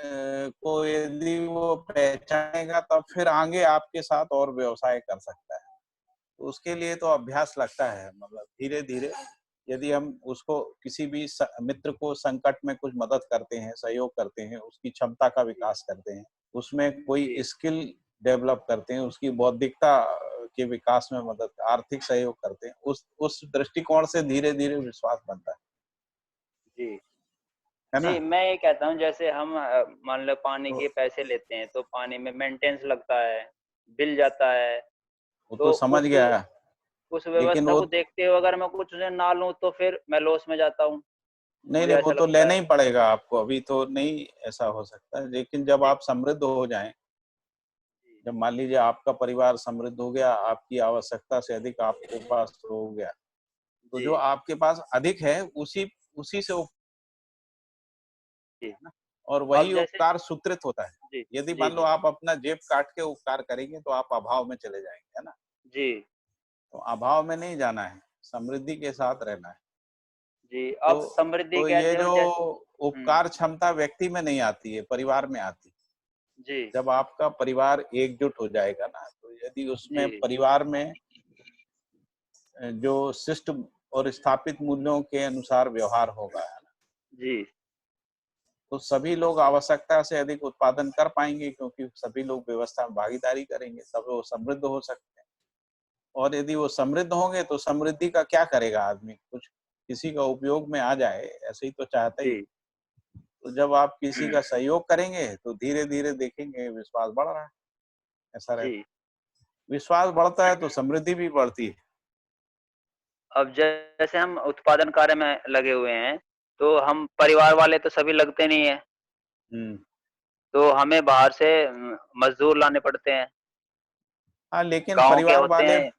को यदि वो पहचानेगा तब फिर आगे आपके साथ और व्यवसाय कर सकता है। तो उसके लिए तो अभ्यास लगता है, मतलब धीरे-धीरे यदि हम उसको किसी भी मित्र को संकट में कुछ मदद करते हैं, सहयोग करते हैं, उसकी क्षमता का विकास करते हैं, उसमें कोई जी, स्किल डेवलप करते हैं, उसकी बौद्धिकता के विकास में मदद, आर्थिक सहयोग करते हैं, उस दृष्टिकोण से धीरे-धीरे विश्वास बनता है। जी। है ना? जी, मैं ये कहता हूँ जैसे हम मान लो पानी तो के पैसे लेते हैं तो पानी में मेंटेनेंस लगता है, बिल जाता है, वो तो तो समझ गया, उस लेकिन व्यवस्था वो को देखते हुए अगर मैं कुछ उसे ना लूँ तो फिर मैं लॉस में जाता हूँ, नहीं, मुझे नहीं, वो ऐसा तो लगता लेना है। ही पड़ेगा आपको, अभी तो नहीं ऐसा हो सकता है, लेकिन जब जी, आप समृद्ध हो जाएँ, जी, जब मान लीजिए आपका परिवार समृद्ध हो गया, आपकी आवश्यकता से अधिक आपके पास हो गया, तो जी, जो आपके पास अधिक है, उसी उसी से जी। है ना? और अब वही जैसे उपकार सूत्रित होता है। जी, यदि जी, मान लो जी, आप अपना जेब काट के उपकार करेंगे, तो आप अभाव में चले जाएँगे, है ना? जी, तो अभाव में नहीं जाना है, समृद्धि के साथ रहना है। जी। तो अब समृद्धि तो ये कहते हो जो जैसे हुँ, उपकार क्षमता व्यक्ति में नहीं आती है, परिवार में आती है। जी, जब आपका परिवार एकजुट हो जाएगा ना, तो यदि उसमें जी, परिवार में जो शिष्ट और स्थापित मूल्यों के अनुसार व्यवहार होगा, है ना? जी, तो सभी लोग आवश्यकता से अधिक उत्पादन कर पाएँगे, क्योंकि सभी लोग व्यवस्था में भागीदारी करेंगे, तब वो समृद्ध हो सकते हैं। और यदि वो समृद्ध होंगे, तो समृद्धि का क्या करेगा आदमी? कुछ किसी का उपयोग में आ जाए, ऐसे ही तो चाहता ही है। जी, तो जब आप किसी का सहयोग करेंगे, तो धीरे-धीरे देखेंगे विश्वास बढ़ रहा है, ऐसा रहता जी। है। विश्वास बढ़ता है तो समृद्धि भी बढ़ती है। अब जैसे हम उत्पादन कार्य में लगे हुए हैं, तो हम परिवार वाले तो सभी लगते नहीं हैं, हुँ। तो हमें बाहर से मज़दूर लाने पड़ते हैं। हाँ, लेकिन गाँव के होते हैं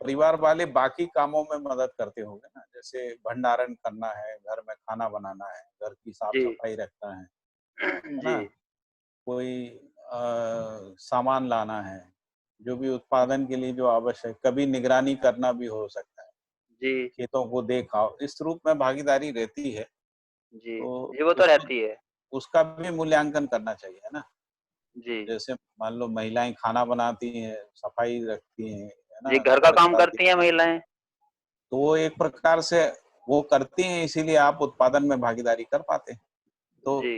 परिवार वाले बाकी कामों में मदद करते होंगे ना, जैसे भंडारण करना है, घर में खाना बनाना है, घर की जी, साफ-सफाई रखना है जी, ना? कोई सामान लाना है, जो भी उत्पादन के लिए जो आवश्यक, कभी निगरानी करना भी हो सकता है, जी, खेतों को देख-आओ, इस रूप में भागीदारी रहती है, जी। तो जी, वो तो उसको रहती है। उसका भी मूल्यांकन करना चाहिए, है ना? जी, जैसे मान लो महिलाएँ खाना बनाती हैं, सफाई रखती हैं, है जी, ना? घर का झाड़ काम लगाती करती हैं महिलाएँ। तो वो एक प्रकार से वो करती हैं, इसीलिए आप उत्पादन में भागीदारी कर पाते हैं। तो जी,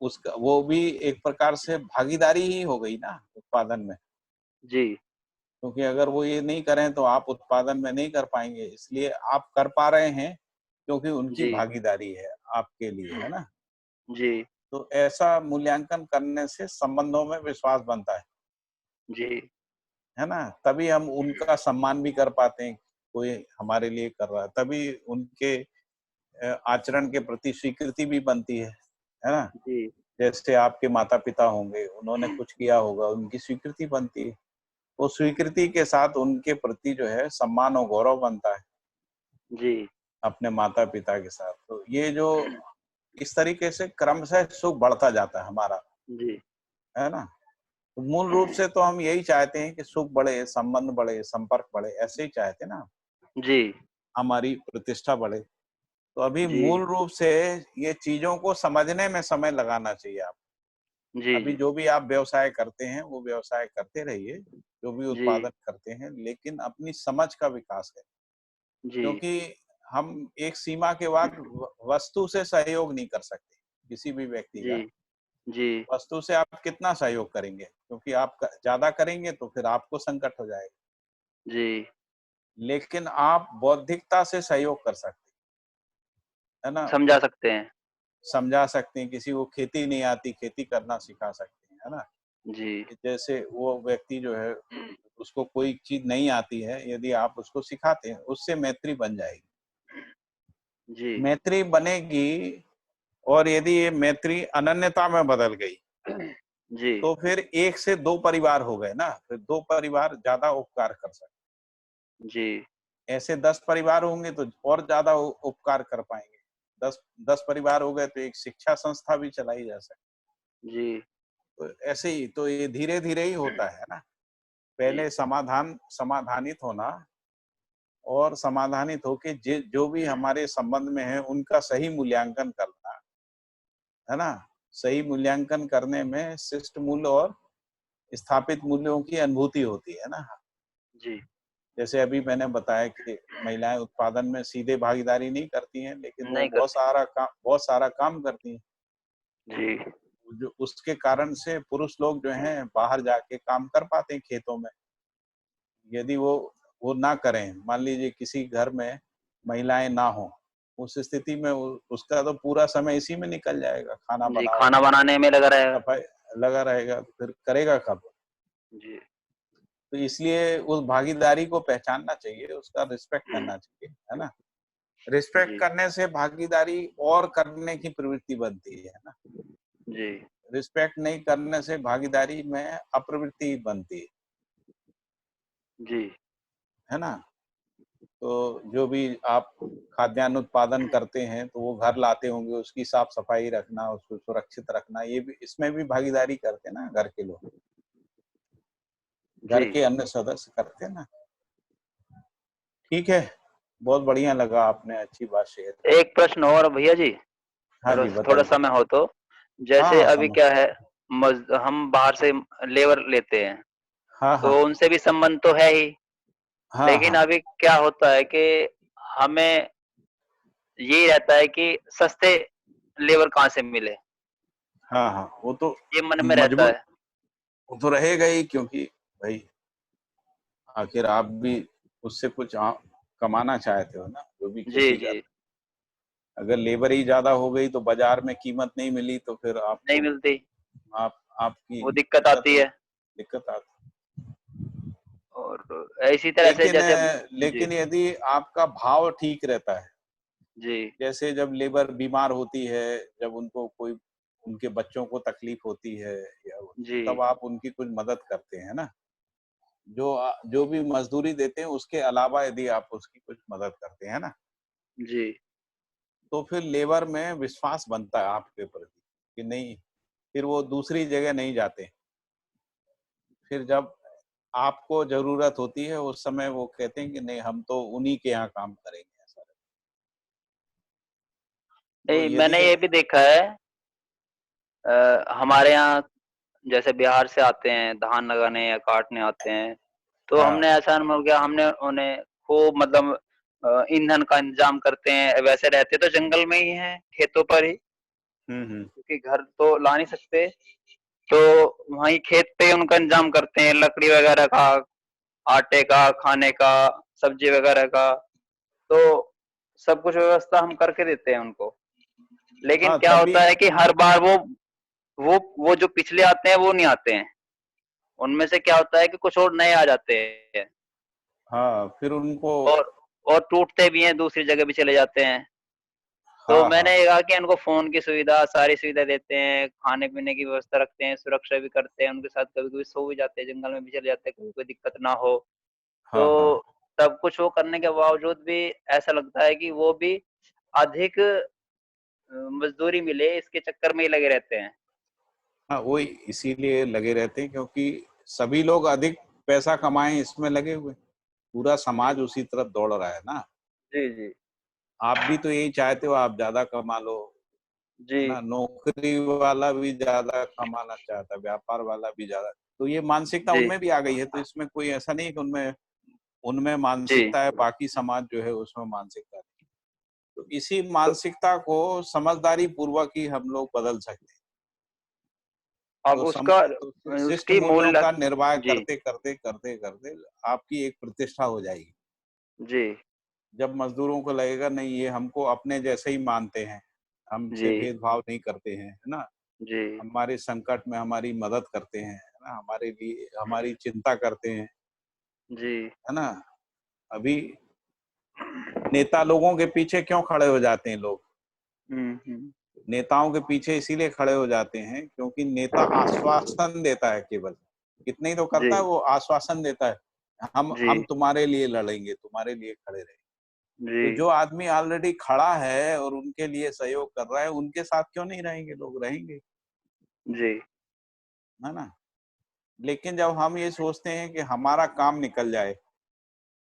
उसका वो भी एक प्रकार से भागीदारी ही हो गई ना उत्पादन में, जी, क्योंकि अगर वो ये नहीं करें तो आप उत्पादन में नहीं कर पाएँगे, इसलिए आप कर पा रहे हैं क्योंकि उनकी जी, भागीदारी है आपके लिए, है ना? जी, तो ऐसा मूल्यांकन करने से संबंधों में विश्वास बनता जी, है ना? तभी हम उनका सम्मान भी कर पाते हैं, कोई हमारे लिए कर रहा है, तभी उनके आचरण के प्रति स्वीकृति भी बनती है ना? जी, जैसे आपके माता-पिता होंगे, उन्होंने कुछ किया होगा, उनकी स्वीकृति बनती है। वो स्वीकृति के साथ उनके प्रति जो है सम्मान और गौरव बनता है, जी, अपने माता-पिता के साथ। तो ये जो इस तरीके से क्रमशः सुख बढ़ता जाता है हमारा, जी, है ना? तो मूल रूप से तो हम यही चाहते हैं कि सुख बढ़े, संबंध बढ़े, संपर्क बढ़े, ऐसे ही चाहते हैं ना, जी, हमारी प्रतिष्ठा बढ़े। तो अभी जी, मूल रूप से ये चीज़ों को समझने में समय लगाना चाहिए आप। जी, अभी जी, जो भी आप व्यवसाय करते हैं, वो व्यवसाय करते रहिए, जो भी जी, उत्पादन करते हैं, लेकिन अपनी समझ का विकास करें। जी, क्योंकि हम एक सीमा के बाद वस्तु से सहयोग नहीं कर सकते, किसी भी व्यक्ति जी, का। जी, वस्तु से आप कितना सहयोग करेंगे? क्योंकि आप ज़्यादा करेंगे तो फिर आपको संकट हो जाएगा। जी, लेकिन आप बौद्धिकता से सहयोग कर सकते हैं, है ना? समझा सकते हैं। समझा सकते हैं, किसी को खेती नहीं आती, खेती करना सिखा सकते हैं, है ना? जी, जैसे वो व्यक्ति जो है, उसको कोई चीज़ नहीं आती है, यदि आप उसको सिखाते हैं, उससे मैत्री बन जाएगी। जी, मैत्री बनेगी और यदि ये मैत्री अनन्यता में बदल गई, जी, तो फिर 1 से 2 परिवार हो गए ना, फिर 2 परिवार ज़्यादा उपकार कर सकते जी, हैं। ऐसे 10 परिवार होंगे तो और ज़्यादा उ उपकार कर पाएँगे। 10 परिवार हो गए तो एक शिक्षा संस्था भी चलाई जा सकती जी, है। तो ऐसे ही तो ये धीरे-धीरे ही होता है ना? जी, पहले समाधानित होना और समाधानित होके जो भी हमारे संबंध में है, उनका सही मूल्यांकन करना, है ना? सही मूल्यांकन करने में शिष्ट मूल्य और स्थापित मूल्यों की अनुभूति होती है ना? जी, जैसे अभी मैंने बताया कि महिलाएँ उत्पादन में सीधे भागीदारी नहीं करती हैं, लेकिन वो नहीं करती। बहुत सारा काम करती हैं। जी, जो उसके कारण से पुरुष लोग जो हैं, बाहर जाके काम कर पाते हैं खेतों में। यदि वो ना करें, मान लीजिए किसी घर में महिलाएँ ना हों, उस स्थिति में उसका तो पूरा समय इसी में निकल जाएगा, खाना जी, बनाओ, खाना बनाने में लगा रहेगा। सफाई लगा रहेगा, तो फिर करेगा कब? जी। तो इसलिए उस भागीदारी को पहचानना चाहिए, उसका रिस्पेक्ट करना चाहिए, है ना? रिस्पेक्ट जी। करने से भागीदारी और करने की प्रवृत्ति बनती है ना? जी। रिस्पेक्ट नहीं करने से भागीदारी में अप्रवृत्ति बनती जी। है ना? तो जो भी आप खाद्यान्न उत्पादन करते हैं, तो वो घर लाते होंगे, उसकी साफ-सफाई रखना, उसको सुरक्षित रखना, ये भी इसमें भी भागीदारी करते हैं ना घर के लोग। घर जी। के अन्य सदस्य करते हैं ना। ठीक है, बहुत बढ़िया लगा, आपने अच्छी बात शेयर की। एक प्रश्न और भैया जी, हाँ अगर जी, थोड़ा बताइए। समय हो तो। हाँ, जैसे हाँ, अभी समझ क्या है, हम बाहर से लेबर लेते हैं, हाँ, तो हाँ। उनसे भी संबंध तो है ही। हाँ, लेकिन हाँ। अभी क्या होता है कि हमें यही रहता है कि सस्ते लेबर कहाँ से मिले, हाँ, हाँ, वो तो ये मन में रहता मजबूर है। वो तो रहेगा ही, क्योंकि भाई आखिर आप भी उससे कुछ कमाना चाहते हो ना, जो भी जी, खेती कर। जी। अगर लेबर ही ज़्यादा हो गई तो बाज़ार में कीमत नहीं मिली, तो फिर नहीं आपको मिलती, आपकी वो दिक्कत आती है। दिक्कत आती। और इसी तरह से लेकिन जैसे जी। लेकिन यदि आपका भाव ठीक रहता है, जी। जैसे जब लेबर बीमार होती है, जब उनको कोई उनके बच्चों को तकलीफ होती है, या जी। तब आप उनकी कुछ मदद करते हैं ना। जो भी मजदूरी देते हैं उसके अलावा यदि आप उसकी कुछ मदद करते हैं ना, जी। तो फिर लेबर में विश्वास बनता है आपके प्रति कि नहीं, फिर वो दूसरी जगह नहीं जाते। फिर जब आपको ज़रूरत होती है, उस समय वो कहते हैं कि नहीं, हम तो उन्हीं के यहाँ काम करेंगे, ऐसा। तो नहीं, यदि मैंने ये भी देखा है, हमारे यहाँ जैसे बिहार से आते हैं, धान लगाने या काटने आते हैं, तो हाँ। हमने ऐसा अनुभव किया, हमने उन्हें खूब मतलब ईंधन का इंतज़ाम करते हैं, वैसे रहते तो जंगल में ही हैं, खेतों पर ही, हुँ, हुँ। क्योंकि घर तो ला नहीं सकते, तो वहीं खेत पे ही उनका इंतज़ाम करते हैं, लकड़ी वगैरह का, आटे का, खाने का, सब्ज़ी वगैरह का, तो सब कुछ व्यवस्था हम करके देते हैं उनको। लेकिन हाँ, क्या तभी। होता है कि हर बार वो जो पिछले आते हैं, वो नहीं आते हैं। उनमें से क्या होता है कि कुछ और नए आ जाते हैं, हाँ, फिर उनको। और और टूटते भी हैं, दूसरी जगह भी चले जाते हैं। तो हाँ, मैंने हाँ। ये कहा कि उनको फ़ोन की सुविधा, सारी सुविधा देते हैं, खाने-पीने की व्यवस्था रखते हैं, सुरक्षा भी करते हैं, उनके साथ कभी-कभी सो भी जाते हैं, जंगल में भी चले जाते हैं, कभी कोई दिक्कत ना हो। हाँ, हाँ। तो सब कुछ वो करने के बावजूद भी ऐसा लगता है कि वो भी अधिक मज़दूरी मिले, इसके चक्कर में ही लगे रहते हैं। हाँ, वही इसीलिए लगे रहते हैं, क्योंकि सभी लोग अधिक पैसा कमाएँ इसमें लगे हुए हैं। पूरा समाज उसी तरफ दौड़ रहा है ना। जी, जी। आप भी तो यही चाहते हो, आप ज़्यादा कमा लो, है जी। ना? नौकरी वाला भी ज़्यादा कमाना चाहता है, व्यापार वाला भी ज़्यादा। तो ये मानसिकता जी। उनमें भी आ गई है, तो इसमें कोई ऐसा नहीं है कि उनमें उनमें जी। मानसिकता है, बाकी समाज जो है उसमें मानसिकता नहीं। तो इसी मानसिकता को समझदारी पूर्वक ही हम लोग बदल सकते हैं। अब तो उसका शिष्ट उसकी मूल्यों मूल का निर्वाह जी। करते आपकी एक प्रतिष्ठा हो जाएगी। जी। जब मजदूरों को लगेगा नहीं, ये हमको अपने जैसे ही मानते हैं, हमसे जी। भेदभाव नहीं करते हैं, है ना? जी। हमारे संकट में हमारी मदद करते हैं, है ना? हमारे लिए हमारी चिंता करते हैं, जी। है ना? अभी नेता लोगों के पीछे क्यों खड़े हो जाते हैं लोग? हुँ, हुँ। नेताओं के पीछे इसीलिए खड़े हो जाते हैं क्योंकि नेता आश्वासन देता है केवल। इतना ही तो जी। करता है, वो आश्वासन देता है। जी। हम तुम्हारे लिए लड़ेंगे, तुम्हारे लिए खड़े रहेंगे। जी। तो जो आदमी ऑलरेडी खड़ा है और उनके लिए सहयोग कर रहा है, उनके साथ क्यों नहीं रहेंगे लोग? रहेंगे, जी। है ना? लेकिन जब हम ये सोचते हैं कि हमारा काम निकल जाए,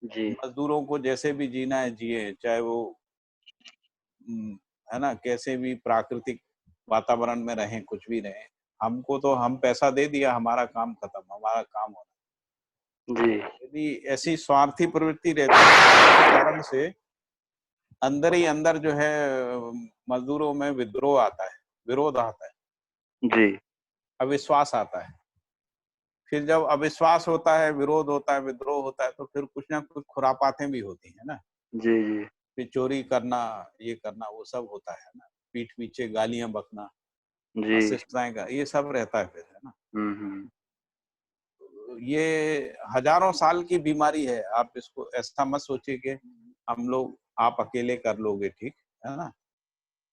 जी। मज़दूरों को जैसे भी जीना है जिए, चाहे वो है ना, कैसे भी प्राकृतिक वातावरण में रहें, कुछ भी रहें। हमको तो हम पैसा दे दिया, हमारा काम खत्म, हमारा काम हो। जी। यदि ऐसी स्वार्थी प्रवृत्ति रहती है, उसके कारण से अंदर ही अंदर जो है मज़दूरों में विद्रोह आता है, विरोध आता है, जी। अविश्वास आता है। फिर जब अविश्वास होता है, विरोध होता है, विद्रोह होता है, तो फिर कुछ ना कुछ खुरापातें भी होती हैं ना। जी, जी। फिर चोरी करना, ये करना, वो सब होता है ना, पीठ पीछे गालियां बकना, जी। अशिष्टताएं का, ये सब रहता है फिर, है ना। हम्म। ये हजारों साल की बीमारी है, आप इसको ऐसा मत सोचिए कि हम लोग, आप अकेले कर लोगे, ठीक है ना।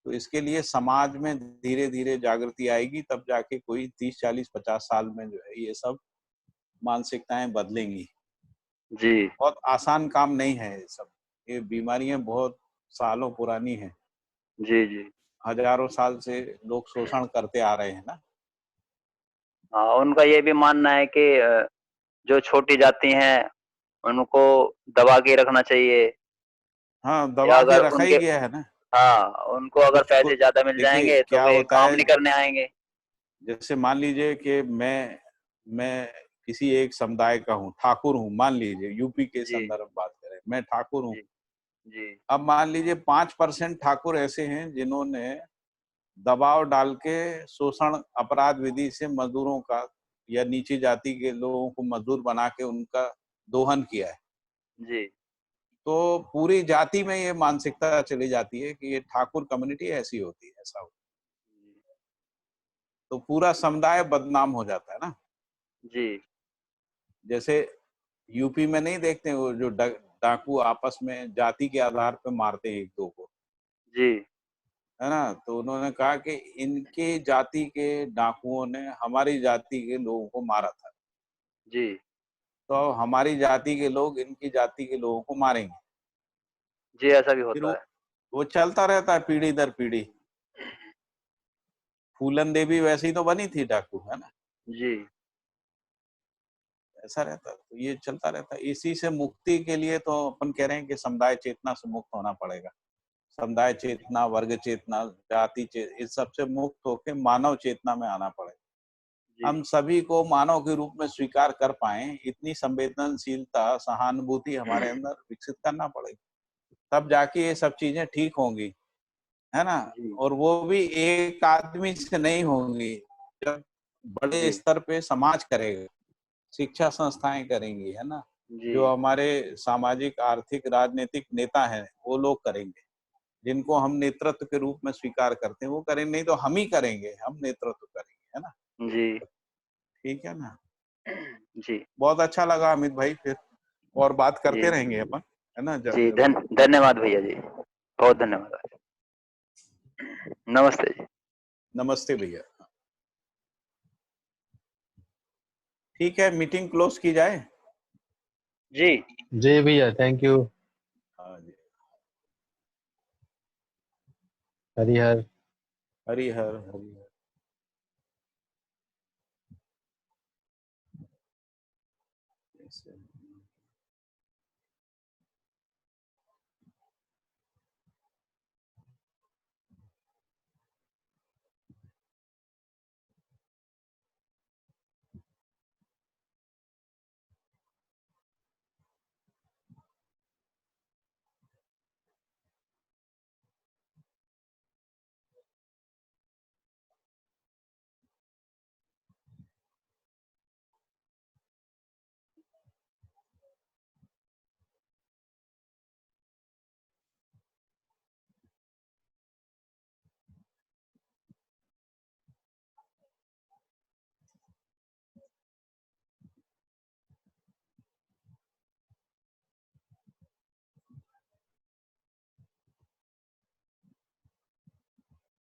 तो इसके लिए समाज में धीरे धीरे जागृति आएगी, तब जाके कोई 30, 40, 50 साल में जो है ये सब मानसिकताएं बदलेंगी। जी। बहुत आसान काम नहीं है ये सब, ये बीमारियां बहुत सालों पुरानी हैं, जी। जी। हजारों साल से लोग शोषण करते आ रहे हैं ना। हाँ, उनका ये भी मानना है कि जो छोटी जाति हैं उनको दबा के रखना चाहिए, हाँ, या दबा के अगर रखा ही उनके, गया है ना। हाँ, उनको अगर कुछ पैसे कुछ ज्यादा मिल देखिए जाएंगे तो क्या वे होता काम है, नहीं करने आएंगे। जैसे मान लीजिए कि मैं किसी एक समुदाय का हूँ, ठाकुर हूँ, मान लीजिए यूपी के जी। संदर्भ बात करें, मैं ठाकुर हूँ। जी। जी। अब मान लीजिए 5% ठाकुर ऐसे हैं जिन्होंने दबाव डाल के शोषण अपराध विधि से मजदूरों का या नीची जाति के लोगों को मजदूर बना के उनका दोहन किया है। जी। तो पूरी जाति में ये मानसिकता चली जाती है कि ये ठाकुर कम्युनिटी ऐसी होती है, ऐसा होता है। तो पूरा समुदाय बदनाम हो जाता है ना। जी। जैसे यूपी में नहीं देखते वो जो डाकू आपस में जाति के आधार पे मारते हैं एक दो को, जी। है ना। तो उन्होंने कहा कि इनके जाति के डाकुओं ने हमारी जाति के लोगों को मारा था, जी। तो हमारी जाति के लोग इनकी जाति के लोगों को मारेंगे। जी, ऐसा भी फिर होता है। वो चलता रहता है पीढ़ी दर पीढ़ी। फूलन देवी वैसी तो बनी थी डाकू, है ना। जी। ऐसा रहता है, तो ये चलता रहता है। इसी से मुक्ति के लिए तो अपन कह रहे हैं कि समुदाय चेतना से मुक्त होना पड़ेगा। समुदाय चेतना, वर्ग चेतना, जाति चेतना, इस सबसे मुक्त होकर मानव चेतना में आना पड़ेगा। जी। हम सभी को मानव के रूप में स्वीकार कर पाए, इतनी संवेदनशीलता, सहानुभूति हमारे अंदर विकसित करना पड़ेगी, तब जाके ये सब चीजें ठीक होंगी, है ना। जी। और वो भी एक आदमी से नहीं होंगी, जब बड़े जी। स्तर पे समाज करेगा, शिक्षा संस्थाएं करेंगी, है ना। जी। जो हमारे सामाजिक, आर्थिक, राजनीतिक नेता हैं वो लोग करेंगे, जिनको हम नेतृत्व के रूप में स्वीकार करते हैं वो करेंगे, नहीं तो हम ही करेंगे, हम नेतृत्व करेंगे, है ना। जी। ठीक है ना। जी। बहुत अच्छा लगा अमित भाई, फिर और बात जी। करते रहेंगे अपन, है ना। जी, जरूर। धन्यवाद भैया जी, बहुत धन्यवाद। नमस्ते जी। नमस्ते भैया। ठीक है, मीटिंग क्लोज की जाए। जी। जी भैया, थैंक यू। हाँ जी। हरिहर। हरिहर हरिहर।